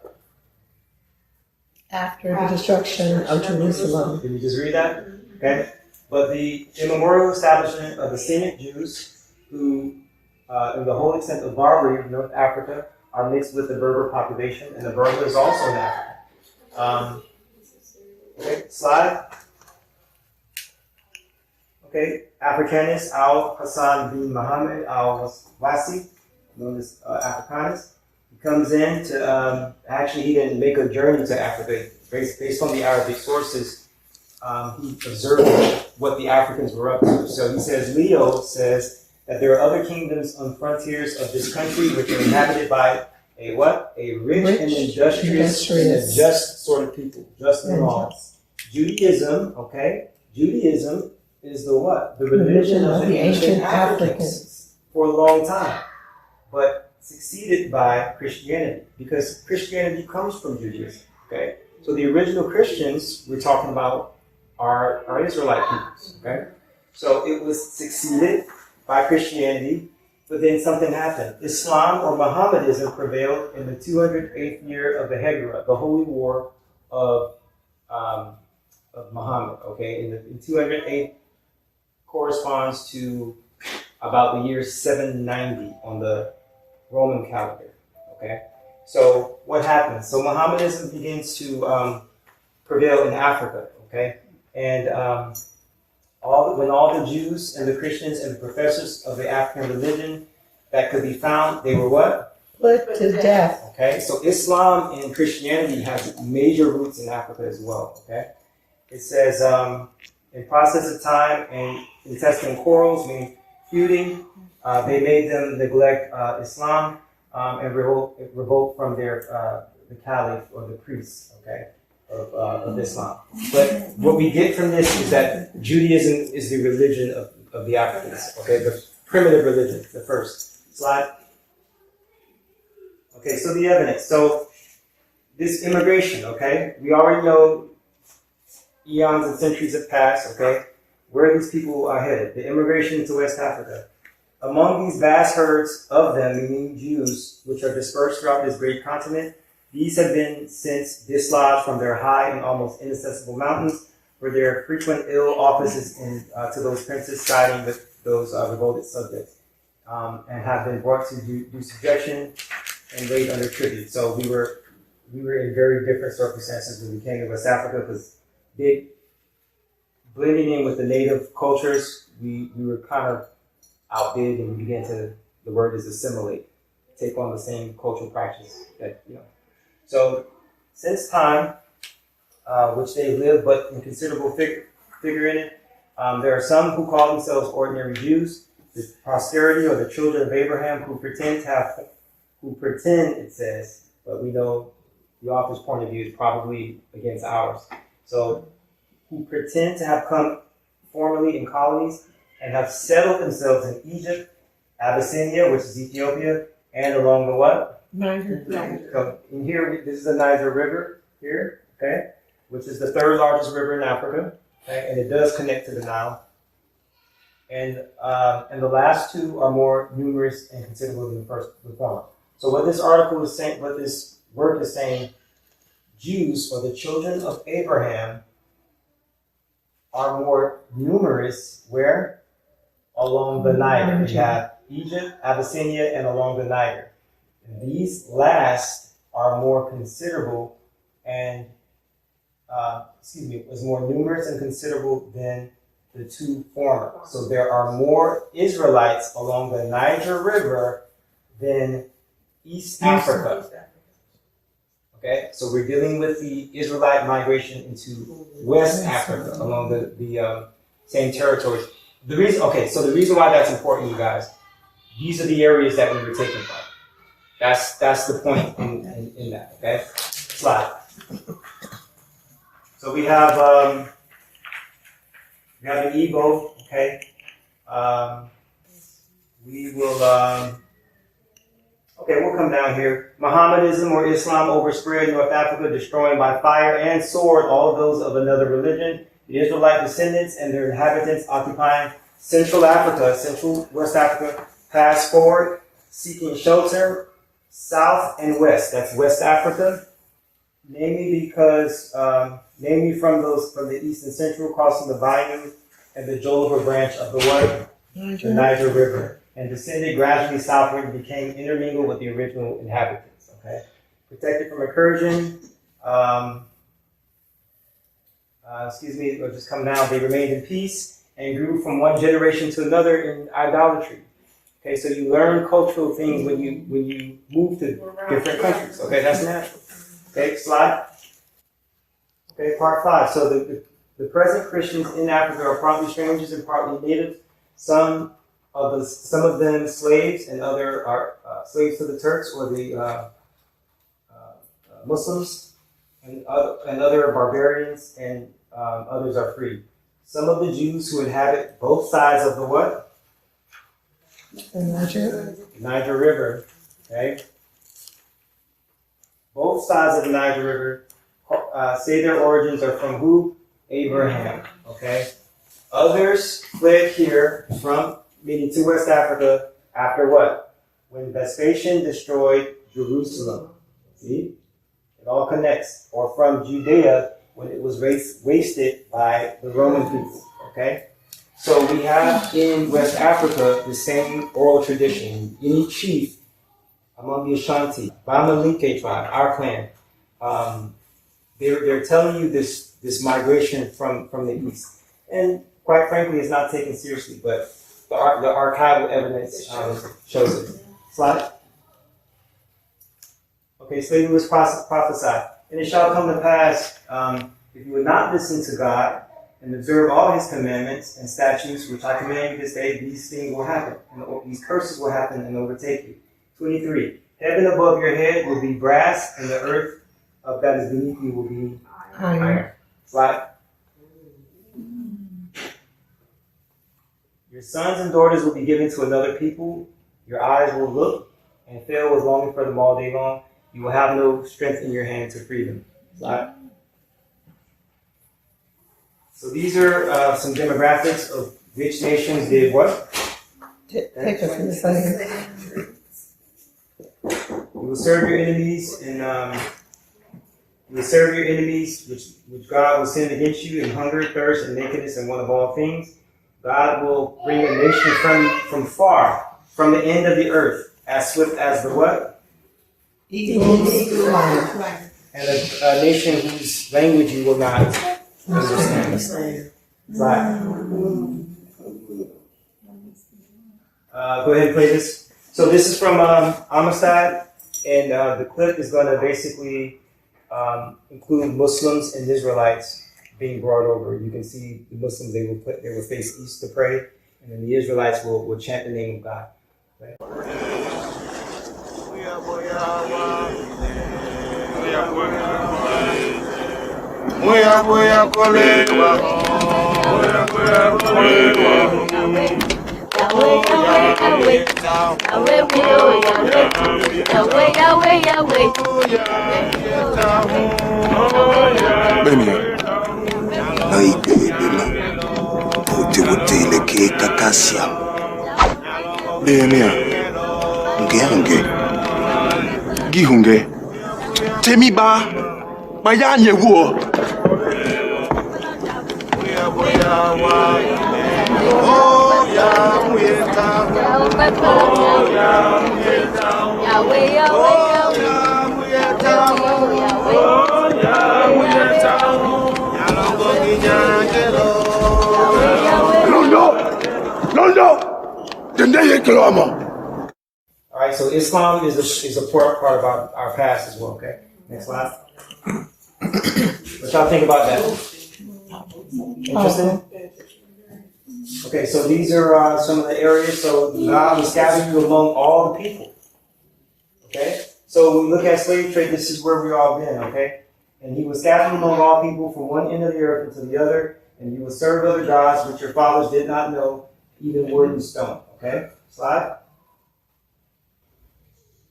After the destruction of Jerusalem. Did we just read that? Okay, but the immemorial establishment of the Semitic Jews, who in the whole extent of Barbary, North Africa, are mixed with the Berber population, and the Berber is also in Africa. Okay, slide. Okay, Africanus Al-Hassan bin Muhammad Al-Wasi, known as Africanus, he comes in to, actually he didn't make a journey to Africa. Based on the Arabic sources, he observed what the Africans were up to. So he says, Leo says that there are other kingdoms on frontiers of this country which are inhabited by a what? A rich and industrious and a just sort of people, just and wrong. Judaism, okay? Judaism is the what? The religion of the ancient Africans for a long time, but succeeded by Christianity, because Christianity comes from Judaism. Okay, so the original Christians we're talking about are Israelite peoples. Okay, so it was succeeded by Christianity, but then something happened. Islam or Mohammedanism prevailed in the 208th year of the Hijra, the Holy War of Muhammad. Okay, in 208 corresponds to about the year 790 on the Roman calendar. Okay, so what happens? So Mohammedanism begins to prevail in Africa. Okay, and when all the Jews and the Christians and the professors of the African religion that could be found, they were what? Put to death. Okay, so Islam and Christianity has major roots in Africa as well. Okay, it says in process of time and intestine quarrels, meaning feuding, they made them neglect Islam and revolt from their the caliph or the priests. Okay, of Islam. But what we get from this is that Judaism is the religion of the Africans. Okay, the primitive religion, the first. Slide. Okay, so the evidence. So this immigration, okay, we already know eons and centuries have passed, okay, where these people are headed. The immigration to West Africa. Among these vast herds of them, meaning Jews, which are dispersed throughout this great continent, these have been since dislodged from their high and almost inaccessible mountains, where there are frequent ill offices to those princes siding with those revolted subjects, and have been brought to do subjection and laid under tribute. So we were in very different circumstances when we came to West Africa, because blending in with the native cultures, we were kind of outbid, and we began to, the word is assimilate, take on the same cultural practice that, you know. So since time, which they live but in considerable figure in it, there are some who call themselves ordinary Jews, the posterity or the children of Abraham, who pretend, it says, but we know the author's point of view is probably against ours. So, who pretend to have come formerly in colonies and have settled themselves in Egypt, Abyssinia, which is Ethiopia, and along the what? Niger. So in here, this is the Niger River here, okay, which is the third largest river in Africa, okay, and it does connect to the Nile. And the last two are more numerous and considerable than the first, the former. So what this article is saying, what this work is saying, Jews, or the children of Abraham, are more numerous where? Along the Niger. We have Egypt, Abyssinia, and along the Niger. And these last are more considerable and, was more numerous and considerable than the two former. So there are more Israelites along the Niger River than East Africa. Okay, so we're dealing with the Israelite migration into West Africa along the same territories. The reason why that's important, you guys, these are the areas that we were taken from. That's the point in that. Okay, slide. So we have an Igbo. Okay, we will. Okay, we'll come down here. Mohammedanism or Islam overspread North Africa, destroying by fire and sword all of those of another religion. The Israelite descendants and their inhabitants occupying Central Africa, Central West Africa, passed forward, seeking shelter, south and west. That's West Africa, namely from the east and central, crossing the Bayou and the Joliba branch of the what? The Niger River, and descended gradually southward and became intermingled with the original inhabitants. Okay, protected from incursion. Or just come down. They remained in peace and grew from one generation to another in idolatry. Okay, so you learn cultural things when you move to different countries. Okay, that's natural. Okay, slide. Okay, part 5. So the present Christians in Africa are partly strangers and partly natives. Some of them slaves, and other are slaves to the Turks or the Muslims, and other are barbarians, and others are free. some of the Jews who inhabit both sides of the what? Niger River. Okay? Both sides of the Niger River say their origins are from who? Abraham. Okay? Others fled here from, meaning to West Africa, after what? When Vespasian destroyed Jerusalem. See? It all connects. Or from Judea when it was wasted by the Roman people. Okay? So we have in West Africa the same oral tradition. Any chief among the Ashanti, Bamalinke tribe, our clan, they're telling you this migration from the east. And quite frankly, it's not taken seriously, but the archival evidence shows it. Slide. Okay, slavery was prophesied. And it shall come to pass, if you would not listen to God and observe all his commandments and statutes, which I command you this day, these things will happen. And these curses will happen and overtake you. 23. Heaven above your head will be brass, and the earth that is beneath you will be iron. Slide. Your sons and daughters will be given to another people. Your eyes will look and fail with longing for them all day long. You will have no strength in your hand to free them. Slide. So these are some demographics of which nations did what? Take us in the same. You will serve your enemies, and you will serve your enemies, which God will send against you in hunger, thirst, and nakedness, and want of all things. God will bring a nation from far, from the end of the earth, as swift as the what? Eagle. And a nation whose language you will not understand. Right. Go ahead and play this. So this is from Amistad, and the clip is going to basically include Muslims and Israelites being brought over. You can see the Muslims, they will face east to pray, and then the Israelites will chant the name of God. Right? Gihunge Temiba Mayanye War No, Dende Kilama. All right, so Islam is a part of our past as well. Okay, next slide. What y'all think about that? Interesting. Okay, so these are some of the areas. So God will scatter you among all the people. Okay, so when we look at slave trade, this is where we've all been. Okay, and He will scatter you among all people from one end of the earth unto the other, and you will serve other gods which your fathers did not know, even wood and stone. Okay, slide.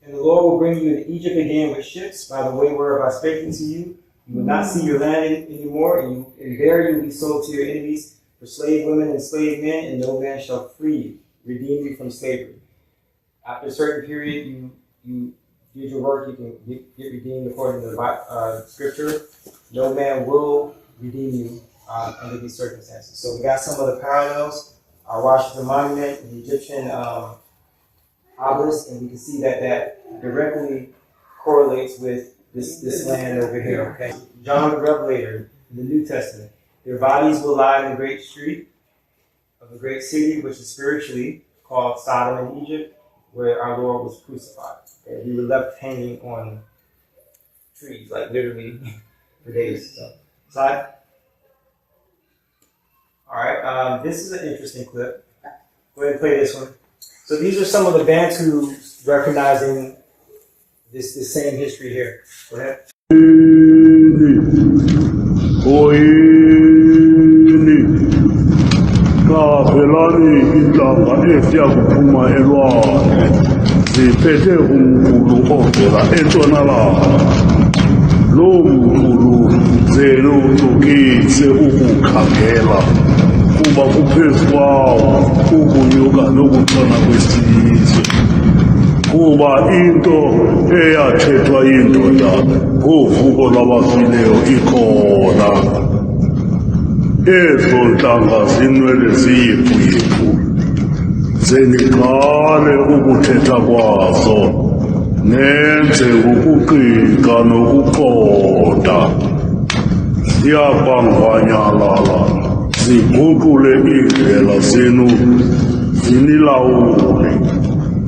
And the Lord will bring you into Egypt again with ships by the way whereof I spake unto you. You will not see your land anymore, and there you will be sold to your enemies for slave women and slave men, and no man shall free you, redeem you from slavery. After a certain period, you did your work, you can get redeemed according to the scripture. No man will redeem you under these circumstances. So we got some of the parallels. Our Washington Monument, the Egyptian obelisk, and we can see that directly correlates with this land over here. Okay, John the Revelator in the New Testament. Their bodies will lie in the great street of the great city, which is spiritually called Sodom in Egypt, where our Lord was crucified. Okay? We were left hanging on trees, like literally for days. So, slide. All right, this is an interesting clip. Go ahead and play this one. So these are some of the Bantu recognizing this same history here. Go ahead. Qaphelani intlanga eziya kuphuma elwandle ziphethe umkhulu ovela entshonalanga. Loo mkhulu zelucukise ukukhangela kuba kuphezu kwawo ukunyuka nokutshona kwesizwe. Kuba into eyathethwa yindoda ngovuko lwabafileyo ikhona. Ezo ntlanga zinwele ziyiphu-yiphu, zendiqale ukuthetha kwazo, nenze ngokuqiqa nokuqonda. Ziyakwangwanyalala, ziguqule iindlela zenu zinilawule.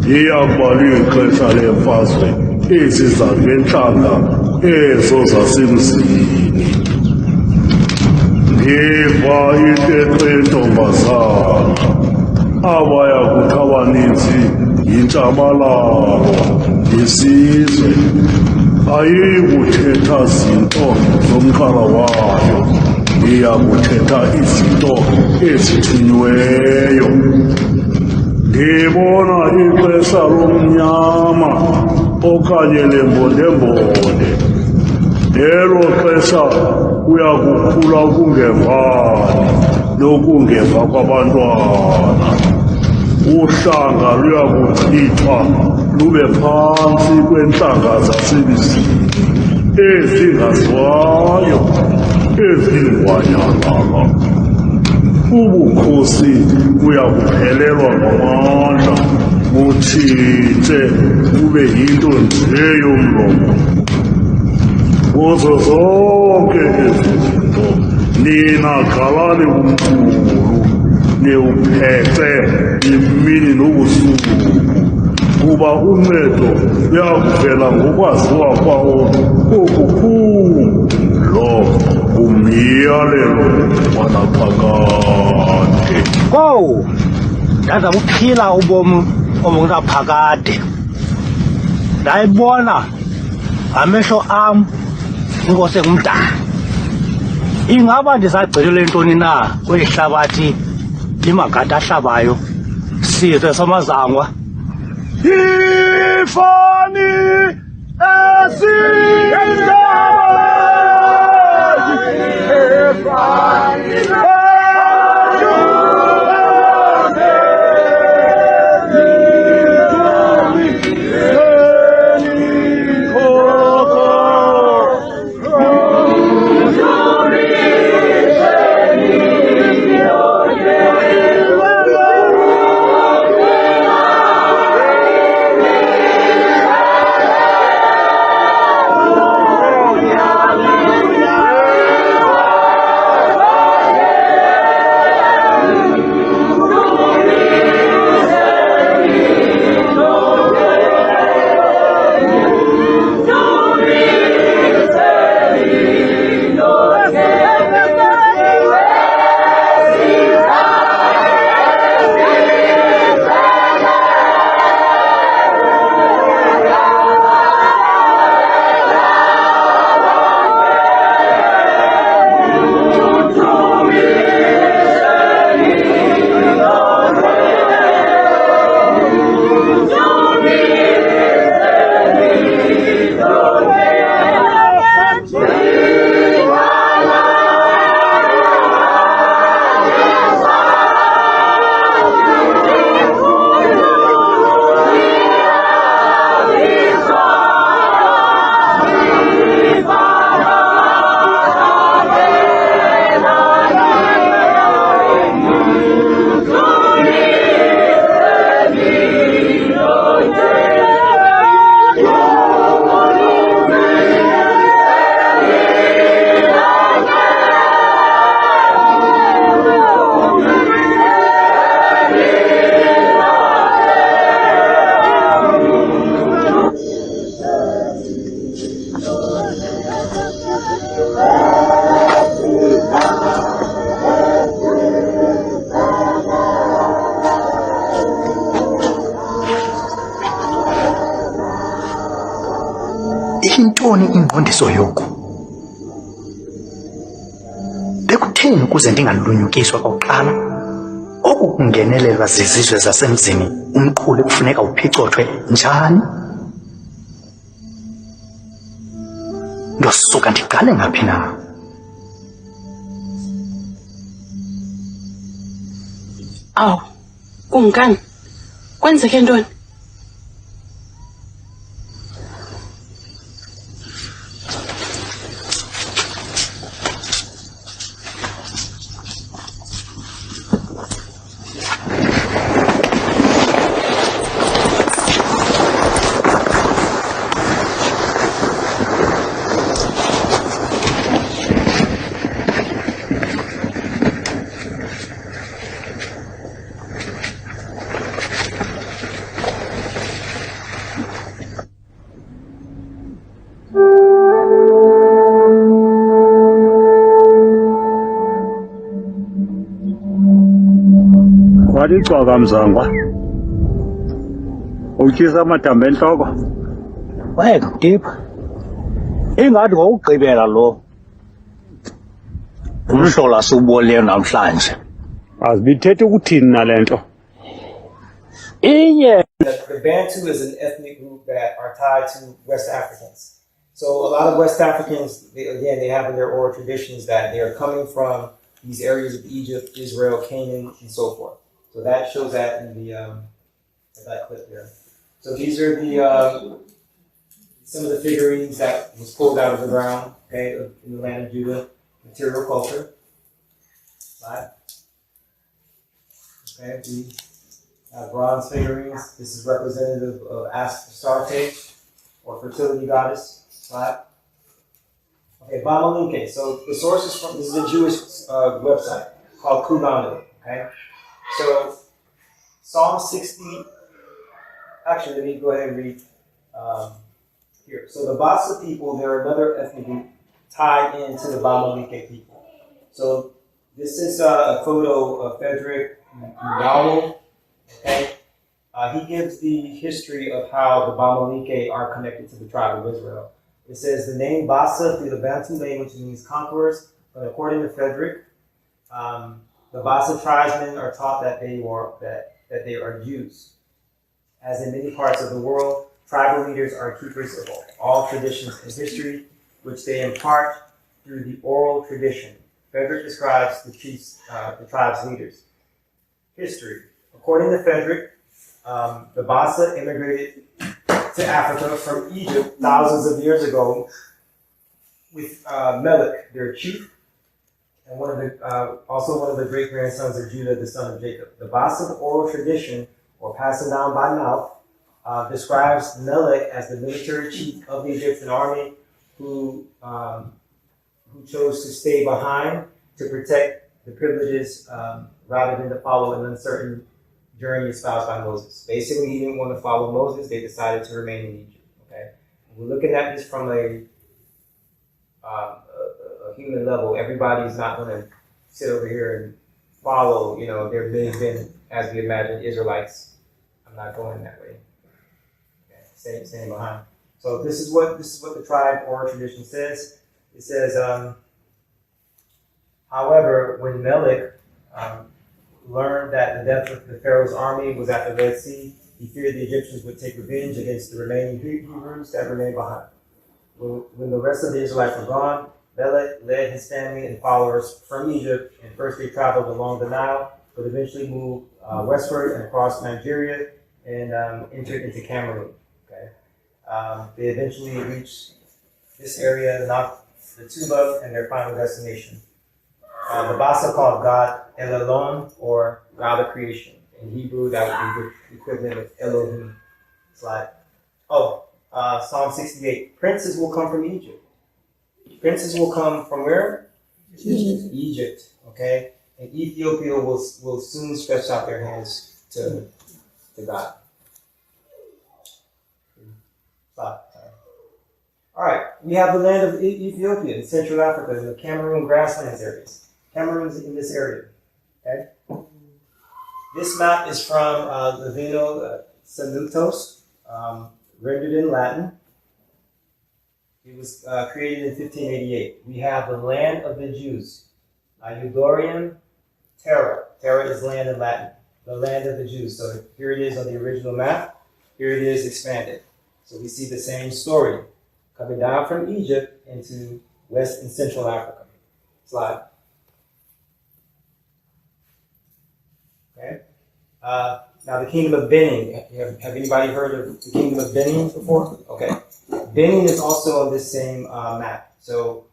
Iyakuba lixesha lemfazwe eziza ngentlanga ezo zasemzini. Ndiva intetho yentombazana, abaya kuthi abaninzi yintshabalalo yesizwe. Ayiyi kuthetha zinto zomqala wayo, iya kuthetha izinto ezithunyiweyo. Ndibona ixesha lomnyama okanye lembondembonde. Elo xesha kuya kukhula ukungevani nokungeva kwabantwana. Uhlanga luya kuchithwa lube phantsi kweentlanga zasemzini ezingaziwayo ezingwanyalala. Ubukhosi buya kuphelelwa ngamandla butshintshe bube yinto nje yomlomo. Kuzo zonke ezi zinto nina qalani umkhulu niwuphethe imini nobusuku, kuba uncedo luyakuvela ngokwaziwa kwawo okukhulu. Lo ngumyalelo wanaphakade. Kowu, ndaza kuphila ubomi obungaphakade. Ndayibona ngamehlo am inkosi engumdala. Ingaba ndisagcilele ntoni na kweli hlabathi limagade ahlabayo, sizwe samazangwa? Ifani Yintoni ingqondiso yoku? Bekutheni ukuze ndingalunyukiswa kokuqala? ukungenelelwa zizizwe zasemzini umqhuli kufuneka uphicothwe njani? Ndosuka ndiqale ngaphi na? Awu, kungani? Kwenzeke ntoni? Walixoka mzangwa. Utyisa amadambe entloko. Wayeka kudipha. Ingathi ngokugqibela lo umhlola siwubolileyo namhlanje. Azibithetha ukuthini nale nto? Inye. The Bantu is an ethnic group that are tied to West Africans. So a lot of West Africans, they have in their oral traditions that they are coming from these areas of Egypt, Israel, Canaan, and so forth. So that shows that in the that clip there. So these are the some of the figurines that was pulled out of the ground, okay, in the land of Judah, material culture. Right. Okay, we have bronze figurines. This is representative of Astarte, or fertility goddess. Right. Okay, Bamalinke. So the source is from, this is a Jewish website called Kuganu. Okay. So Psalm 60, actually let me go ahead and read here. So the Basa people, they're another ethnic group tied into the Bamalinke people. So this is a photo of Frederick Ngalo. Okay. He gives the history of how the Bamalinke are connected to the tribe of Israel. It says the name Basa through the Bantu language means conquerors, but according to Frederick, the Basa tribesmen are taught that they are Jews. As in many parts of the world, tribal leaders are keepers of all traditions and history, which they impart through the oral tradition. Frederick describes the tribe's leaders. History. According to Frederick, the Basa immigrated to Africa from Egypt thousands of years ago with Melech, their chief, and also one of the great grandsons of Judah, the son of Jacob. The Basa oral tradition, or passing down by mouth, describes Melech as the military chief of the Egyptian army who chose to stay behind to protect the privileges rather than to follow an uncertain journey espoused by Moses. Basically, he didn't want to follow Moses. They decided to remain in Egypt. Okay, we're looking at this from a human level. Everybody's not going to sit over here and follow. You know, there may have been, as we imagine, Israelites. I'm not going that way. Okay, staying behind. So this is what the tribe oral tradition says. It says, however, when Melech learned that the death of the Pharaoh's army was at the Red Sea, he feared the Egyptians would take revenge against the remaining Hebrews that remained behind. When the rest of the Israelites were gone, Melech led his family and followers from Egypt, and first they traveled along the Nile, but eventually moved westward and across Nigeria and entered into Cameroon. Okay, they eventually reached this area, the Tuba, and their final destination. The Basa called God El Elon, or God of creation. In Hebrew, that would be the equivalent of Elohim. Slide. Psalm 68. Princes will come from Egypt. Princes will come from where? Egypt. Okay? And Ethiopia will soon stretch out their hands to God. Slide. All right. We have the land of Ethiopia in Central Africa, in the Cameroon grasslands areas. Cameroon's in this area. Okay? This map is from Livino Salutos, rendered in Latin. It was created in 1588. We have the land of the Jews, Eudorium Terra. Terra is land in Latin, the land of the Jews. So here it is on the original map. Here it is expanded. So we see the same story coming down from Egypt into West and Central Africa. Slide. Okay. Now the kingdom of Benin. Have anybody heard of the kingdom of Benin before? Okay. Benin is also on this same map. So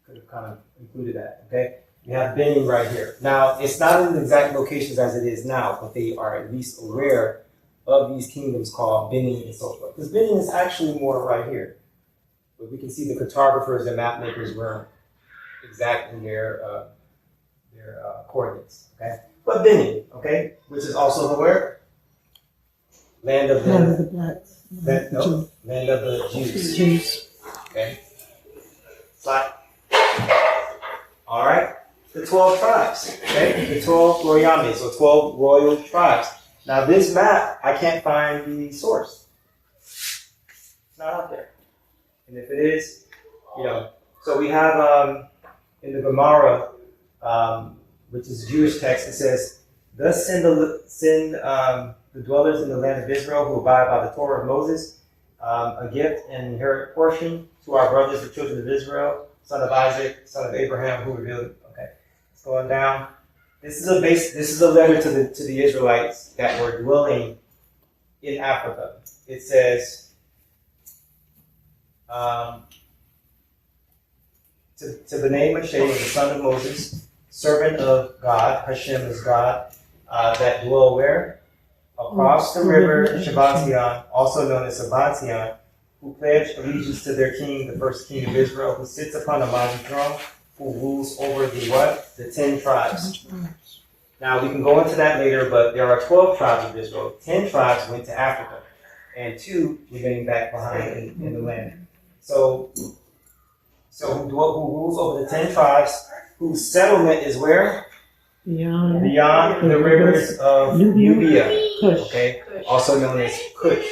could have kind of included that. Okay. We have Benin right here. Now it's not in the exact locations as it is now, but they are at least aware of these kingdoms called Benin and so forth. Because Benin is actually more right here. But we can see the cartographers and map makers weren't exactly their coordinates. Okay, but Benin, okay, which is also the where? Land of the blacks. Land of the Jews. Okay. Slide. All right. The 12 tribes. Okay. The 12 Royames, so 12 royal tribes. Now this map, I can't find the source. It's not out there. And if it is, so we have in the Gemara, which is a Jewish text, it says, "Thus send the dwellers in the land of Israel who abide by the Torah of Moses a gift and inherit portion to our brothers, the children of Israel, son of Isaac, son of Abraham, who revealed." Okay, it's going down. This is a letter to the Israelites that were dwelling in Africa. It says, to the name of Moshe, the son of Moses, servant of God, Hashem is God, that dwell where? Across the river Shabbatation, also known as Sabbatian, who pledged allegiance to their king, the first king of Israel, who sits upon a mighty throne, who rules over the what? The 10 tribes. Now, we can go into that later, but there are 12 tribes of Israel. 10 tribes went to Africa, and 2 remained back behind in the land. So who rules over the 10 tribes, whose settlement is where? Beyond the rivers of Nubia, okay, also known as Cush.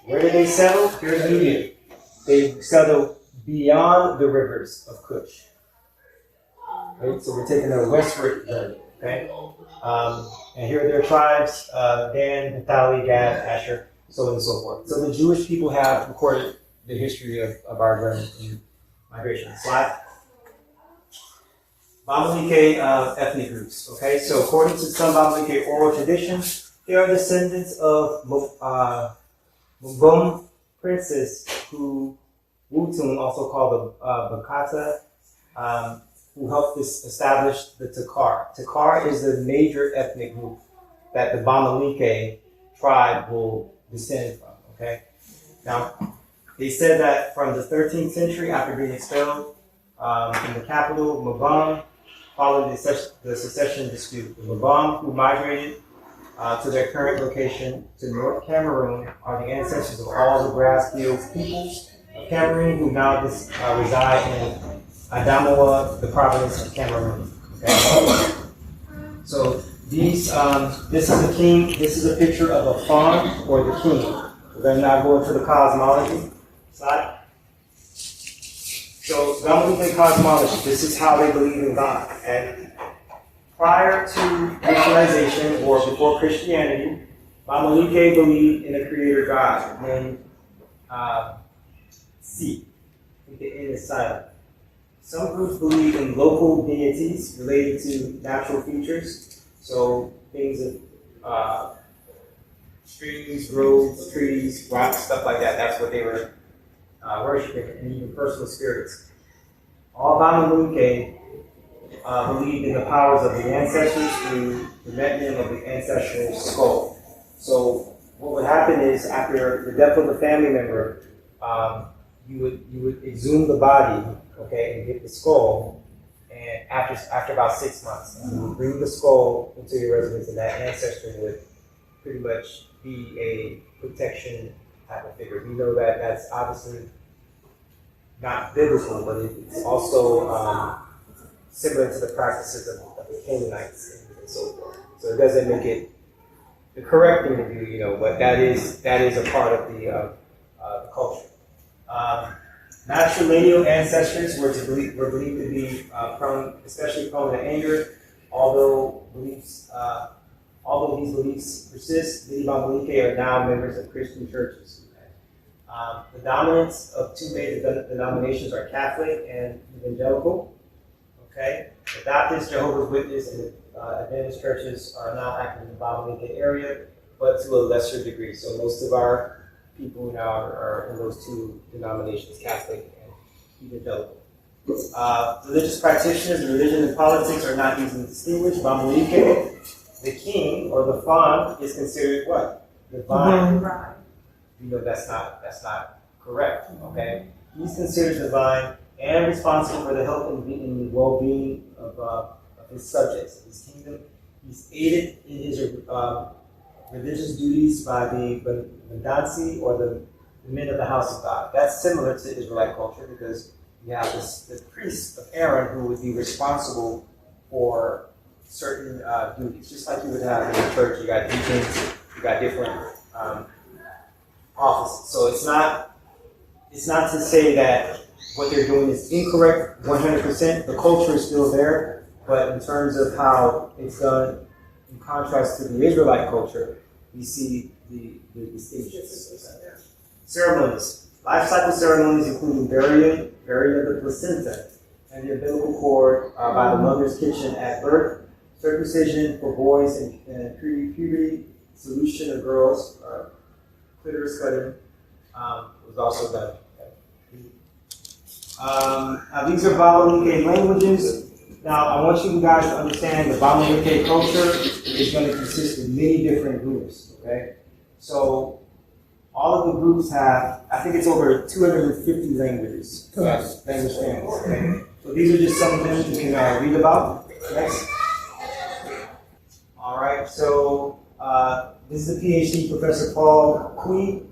Where did they settle? Here's Nubia. They settled beyond the rivers of Cush. Okay, so we're taking a westward journey. Okay, and here are their tribes: Dan, Naphtali, Gad, Asher, so on and so forth. So the Jewish people have recorded the history of our journey in migration. Slide. Bamileke ethnic groups. Okay, so according to some Bamileke oral traditions, they are descendants of Mbom princes who Wutun, also called the Bakata, who helped establish the Takar. Takar is the major ethnic group that the Bamileke tribe will descend from. Okay, now they said that from the 13th century, after being expelled from the capital, Mbom, followed the secession dispute. The Mbom, who migrated to their current location to North Cameroon, are the ancestors of all the grass fields peoples of Cameroon who now reside in Adamoa, the province of Cameroon. Okay? So this is a king. This is a picture of a fawn or the king. We're going to now go into the cosmology slide. So Bamileke cosmology. This is how they believe in God. And prior to Christianization or before Christianity, Bamileke believed in a creator God named Si. I think the N is silent. Some groups believe in local deities related to natural features. So things of streams, roads, trees, rocks, stuff like that. That's what they were worshiping, and even personal spirits. All Bamileke believed in the powers of the ancestors through the medium of the ancestral skull. So what would happen is after the death of a family member, you would exhume the body, okay, and get the skull. And after about 6 months, you would bring the skull into your residence, and that ancestor would pretty much be a protection type of figure. We know that that's obviously not biblical, but it's also similar to the practices of the Canaanites and so forth. So it doesn't make it the correct thing to do, but that is a part of the culture. Matrilineal ancestors were believed to be especially prone to anger, although these beliefs persist. Many Bamileke are now members of Christian churches. The dominance of two major denominations are Catholic and Evangelical. Okay, the Baptist, Jehovah's Witness, and Adventist churches are now active in the Bamileke area, but to a lesser degree. So most of our people now are in those two denominations, Catholic and Evangelical. Religious practitioners, religion and politics are not easily distinguished. Bamileke, the king or the Fan, is considered what? Divine. You know that's not correct. Okay, he's considered divine and responsible for the health and well-being of his subjects, of his kingdom. He's aided in his religious duties by the Mandansi, or the men of the house of God. That's similar to Israelite culture because you have the priest of Aaron who would be responsible for certain duties, just like you would have in the church. You got deacons, you got different offices. So it's not to say that what they're doing is incorrect 100%. The culture is still there, but in terms of how it's done, in contrast to the Israelite culture, we see the distinctions. Ceremonies. Life cycle ceremonies including burying of the placenta and the umbilical cord by the mother's kitchen at birth, circumcision for boys and puberty, solution of girls, clitoris cutting was also done. Now these are Bamileke languages. Now I want you guys to understand the Bamileke culture is going to consist of many different groups. Okay, so all of the groups have, I think it's over 250 languages. Language families. Okay, so these are just some of them you can read about. Next. All right, so this is the PhD, Professor Paul Kui.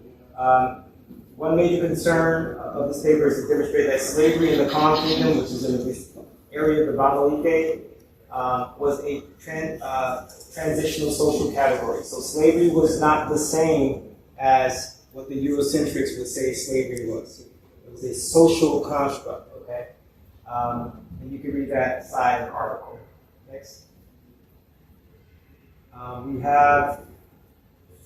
One major concern of this paper is to demonstrate that slavery in the Khan Kingdom, which is in this area of the Bamileke, was a transitional social category. So slavery was not the same as what the Eurocentrics would say slavery was. It was a social construct, okay? And you can read that side of the article. Next. We have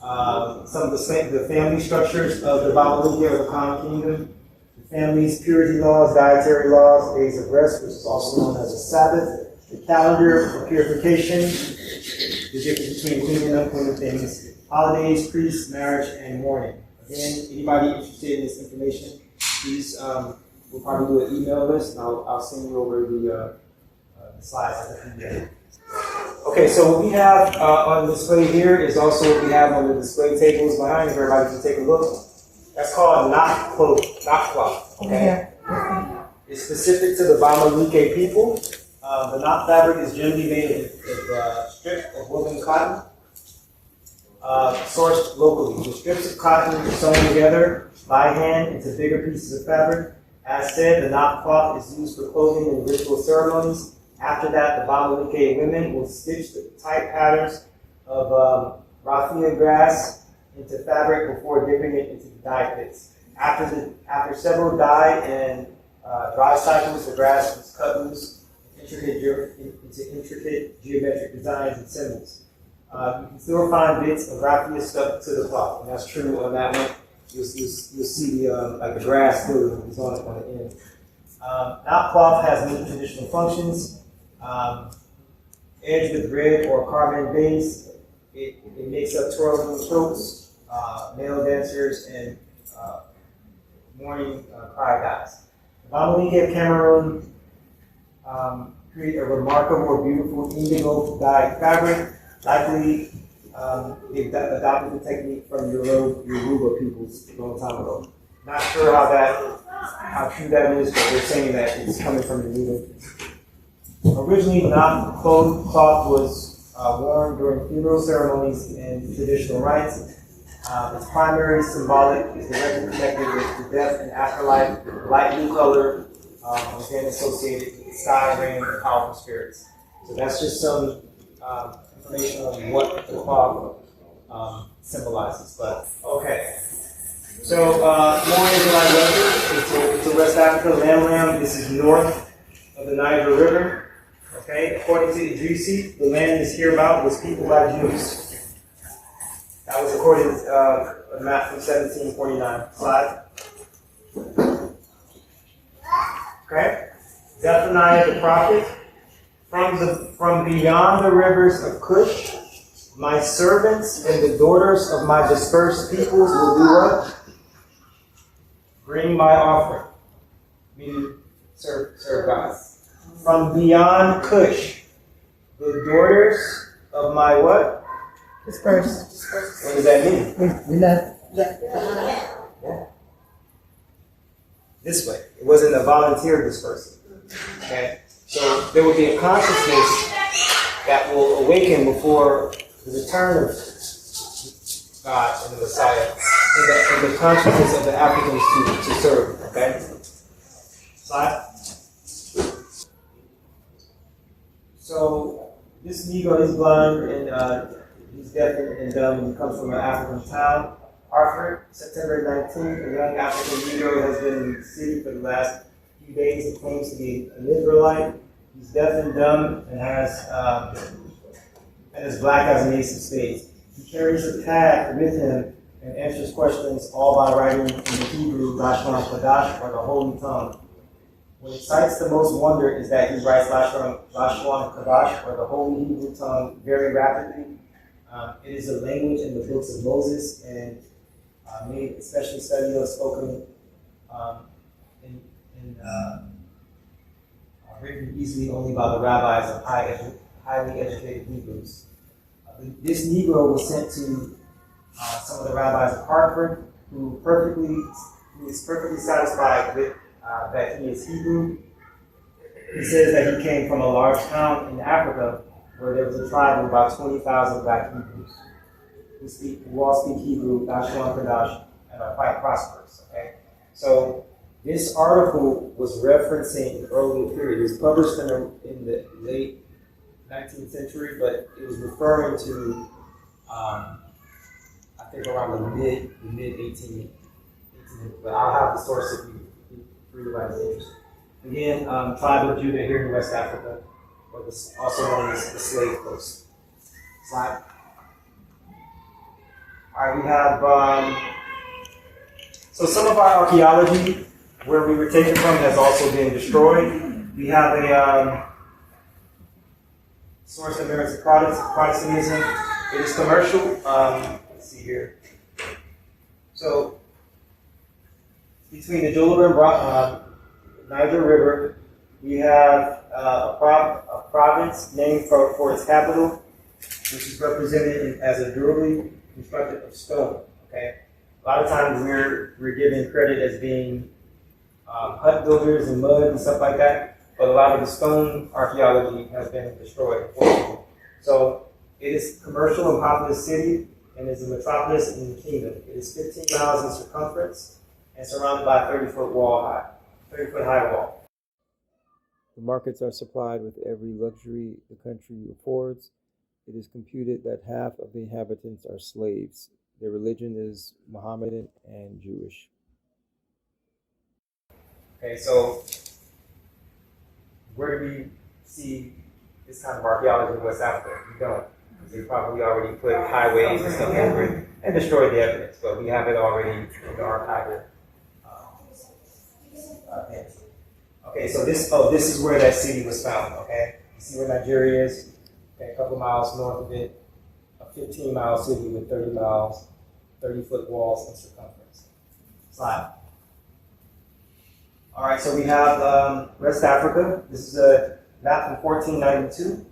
some of the family structures of the Bamileke or the Khan Kingdom. The family's purity laws, dietary laws, days of rest, which is also known as a Sabbath, the calendar for purification, the difference between clean and unclean things, holidays, priests, marriage, and mourning. Again, anybody interested in this information, please, we'll probably do an email list, and I'll send you over the slides at the PDF. Okay, so what we have on display here is also what we have on the display tables behind. If everybody can take a look. That's called knot cloth. Okay, it's specific to the Bamileke people. The knot fabric is generally made of a strip of woven cotton, sourced locally. The strips of cotton are sewn together by hand into bigger pieces of fabric. As said, the knot cloth is used for clothing and ritual ceremonies. After that, the Bamileke women will stitch the tight patterns of raffia grass into fabric before dipping it into the dye pits. After several dye and dry cycles, the grass was cut loose into intricate geometric designs and symbols. You can still find bits of raffia stuck to the cloth, and that's true on that one. You'll see the grass still is on the end. Knot cloth has many traditional functions. Edged with red or carbon base, it makes up twirling throats, male dancers, and morning cry guys. The Bamileke of Cameroon create a remarkable, beautiful indigo dyed fabric. Likely, they adopted the technique from Yoruba peoples a long time ago. Not sure how true that is, but they're saying that it's coming from the Yoruba. Originally, knot cloth was worn during funeral ceremonies and traditional rites. Its primary symbolic is directly connected with the death and afterlife. Light blue color was then associated with the sky, rain, and powerful spirits. So that's just some information on what the cloth symbolizes. But okay, So, more Israelite weather. It's a West Africa land. This is north of the Niger River. Okay, according to Idrisi, the land is hereabout was peopled by Jews. That was according to a map from 1749. Slide. Okay, Zephaniah the prophet. From beyond the rivers of Cush, my servants and the daughters of my dispersed peoples will do what? Bring my offering. Meaning serve God. From beyond Cush, the daughters of my what? Dispersed. What does that mean? We left. Yeah. This way. It wasn't a volunteer dispersal. Okay? So there will be a consciousness that will awaken before the return of God and the Messiah, and the consciousness of the Africans to serve. Okay? Slide. So this Negro is blind and he's deaf and dumb. He comes from an African town. Hartford, September 19th, a young African Negro has been in the city for the last few days. He claims to be an Israelite. He's deaf and dumb and is black as an ace of spades. He carries a tag with him and answers questions all by writing in the Hebrew Lashon Kodash, or the Holy Tongue. What excites the most wonder is that he writes Lashon Kodash, or the Holy Hebrew Tongue, very rapidly. It is a language in the books of Moses and made especially studied or spoken written easily only by the rabbis of highly educated Hebrews. This Negro was sent to some of the rabbis of Hartford, who is perfectly satisfied with that he is Hebrew. He says that he came from a large town in Africa where there was a tribe of about 20,000 black Hebrews who all speak Hebrew, Lashon Kodash, and are quite prosperous. Okay, so this article was referencing the earlier period. It was published in the late 19th century, but it was referring to I think around the mid 18th. But I'll have the source if you read about it interested. Again, tribe of Judah here in West Africa, or also known as the Slave Coast. Slide. All right, we have so some of our archaeology where we were taken from has also been destroyed. We have a source of American Protestantism. It is commercial. Let's see here. So between the Joliba and Niger River, we have a province named for its capital, which is represented as a durably constructed of stone. Okay, a lot of times we're given credit as being hut builders and mud and stuff like that, but a lot of the stone archaeology has been destroyed. So it is a commercial and populous city, and is a metropolis in the kingdom. It is 15 miles in circumference and surrounded by a 30-foot high wall. The markets are supplied with every luxury the country affords. It is computed that half of the inhabitants are slaves. Their religion is Mohammedan and Jewish. Okay, so where do we see this kind of archaeology in West Africa? We don't. They probably already put highways and stuff over it and destroyed the evidence, but we have it already in the archival. Okay, so this is where that city was found. Okay, you see where Nigeria is? Okay, a couple miles north of it, a 15-mile city with 30-foot walls in circumference. Slide. All right, so we have West Africa. This is a map from 1492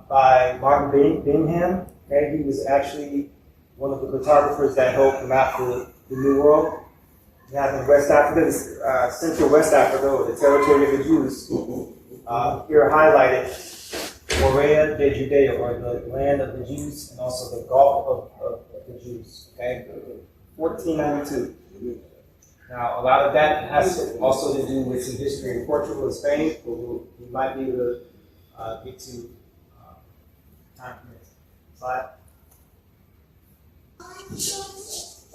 by Martin Bingham. Okay, he was actually one of the cartographers that helped map the New World. We have in West Africa, Central West Africa, or the territory of the Jews. Here highlighted Morea de Judea, or the land of the Jews, and also the Gulf of the Jews. Okay, 1492. Now, a lot of that has also to do with some history in Portugal and Spain, but we might be able to get to time permits. Slide.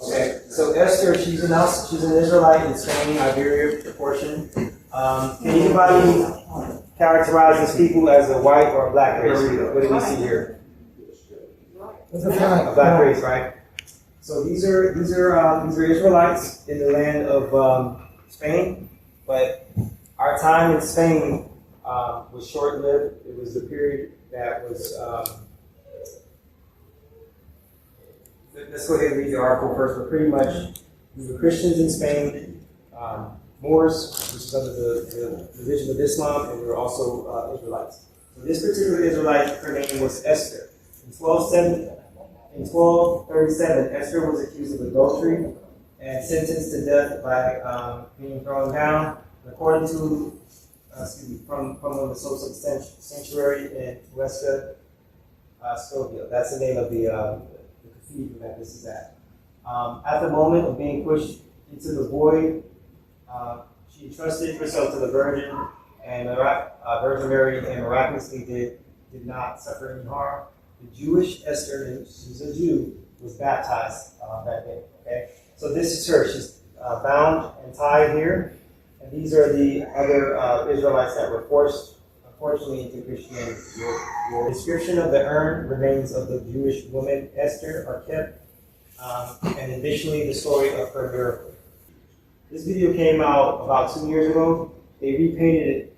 Okay, so Esther, she's an Israelite in Spain, Iberia portion. Can anybody characterize these people as a white or a black race? What do we see here? A black race, right? So these are Israelites in the land of Spain, but our time in Spain was short-lived. It was the period that was. Let's go ahead and read the article first. But pretty much, we were Christians in Spain, Moors, which is under the religion of Islam, and we were also Israelites. So this particular Israelite, her name was Esther. In 1237, Esther was accused of adultery and sentenced to death by being thrown down. According to, from one of the sources of the sanctuary in Huesca, Scoville. That's the name of the cathedral that this is at. At the moment of being pushed into the void, she entrusted herself to the Virgin and Virgin Mary, and miraculously did not suffer any harm. The Jewish Esther, who's a Jew, was baptized that day. Okay, so this is her. She's bound and tied here, and these are the other Israelites that were forced, unfortunately, into Christianity. The description of the urn remains of the Jewish woman Esther are kept, and additionally the story of her miracle. This video came out about 2 years ago. They repainted it.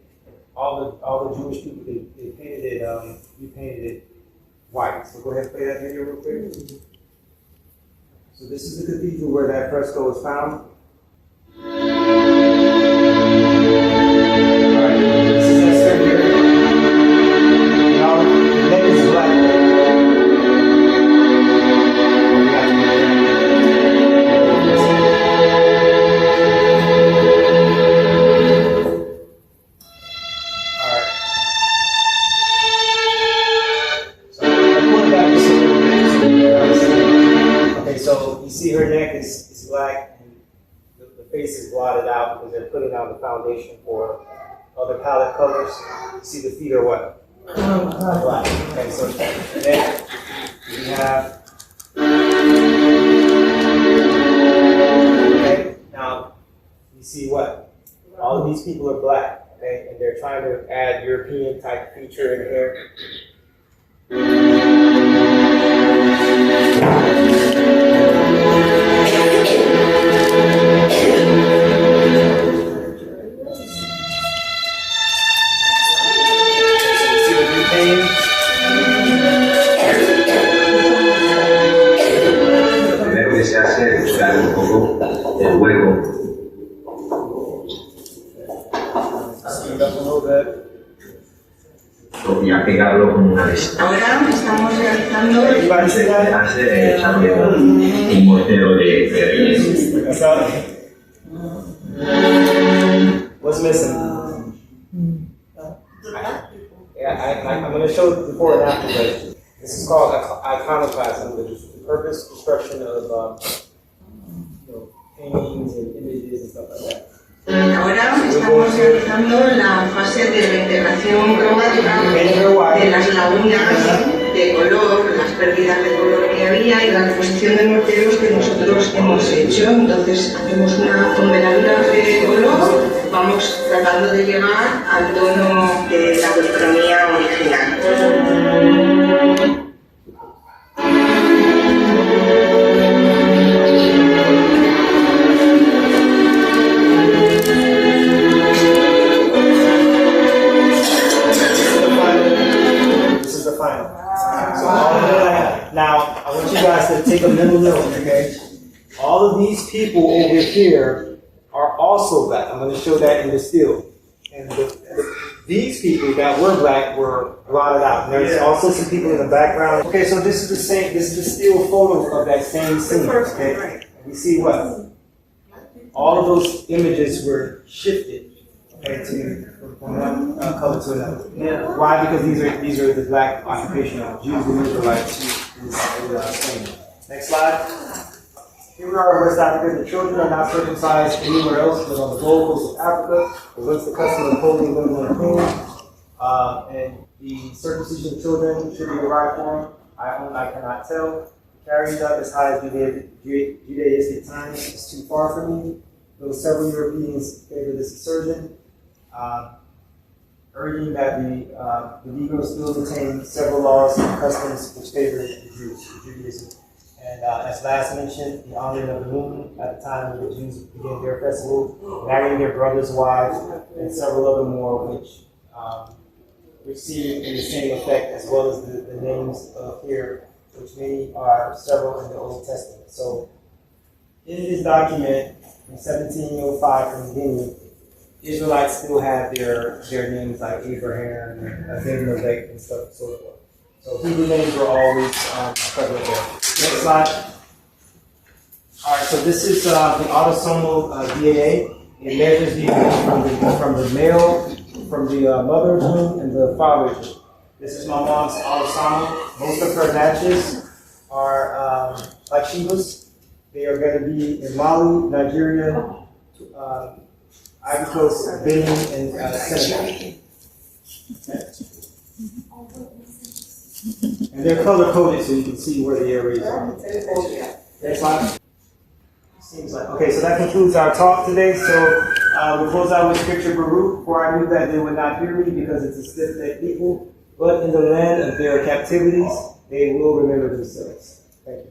All the Jewish people they painted it repainted it white. So go ahead and play that video real quick. So this is the cathedral where that fresco was found. Alright, this is Esther here. Now the name is black. So you see her neck is black and the face is blotted out because they're putting down the foundation for other palette colors. You see the feet are what? Black. Okay, so neck we have. Okay, now you see what? All of these people are black, okay, and they're trying to add European type feature in here. Primero que se hace es buscar un poco el hueco. Y a pegarlo con una lista. Ahora estamos realizando Hace también un mortero de What's missing? I'm going to show before and after, but this is called iconoclasm, which is the purpose destruction of paintings and images and stuff like that. Ahora estamos realizando la fase de la integración cromática de las lagunas de color, las pérdidas de color que había y la reposición de morteros que nosotros hemos hecho. Entonces hacemos una convenadura de color, vamos tratando de llegar al tono de la policromía original. Now, I want you guys to take a mental note, okay? All of these people over here are also black. I'm going to show that in the still. And these people that were black were blotted out. There's also some people in the background. Okay, so this is the same. This is the still photo of that same scene. Okay, we see what all of those images were shifted. Okay, from one color to another. Yeah. Why? Because these are the black occupational Jews and Israelites in Spain. Next slide. Here we are in West Africa. The children are not circumcised anywhere else but on the Gold Coast of Africa. It was the custom of holding women on a queen. And the circumcision of children should be the right form. I cannot tell. carried up as high as Judaistic times is too far for me. Though several Europeans favor this assertion, urging that the Negroes still retain several laws and customs which favor the Jews, Judaism. And as last mentioned, the honoring of the moon at the time when the Jews began their festival, marrying their brothers' wives, and several other more which seem in the same effect, as well as the names of here, which many are several in the Old Testament. So in this document from 1705 from Guinea, Israelites still have their names like Abraham and Abimelech and stuff and so forth. So Hebrew names were always prevalent there. Next slide. All right, so this is the autosomal DNA. It measures DNA from the male, from the mother's womb and the father's womb. This is my mom's autosomal. Most of her matches are like Sheba's. They are going to be in Mali, Nigeria, Ivory Coast, Benin, and Senegal. And they're color coded so you can see where the areas are. Next slide. Seems like okay. So that concludes our talk today. So we'll close out with scripture Baruch. For I knew that they would not hear me because it's a stiff-necked people, but in the land of their captivities they will remember themselves. Thank you.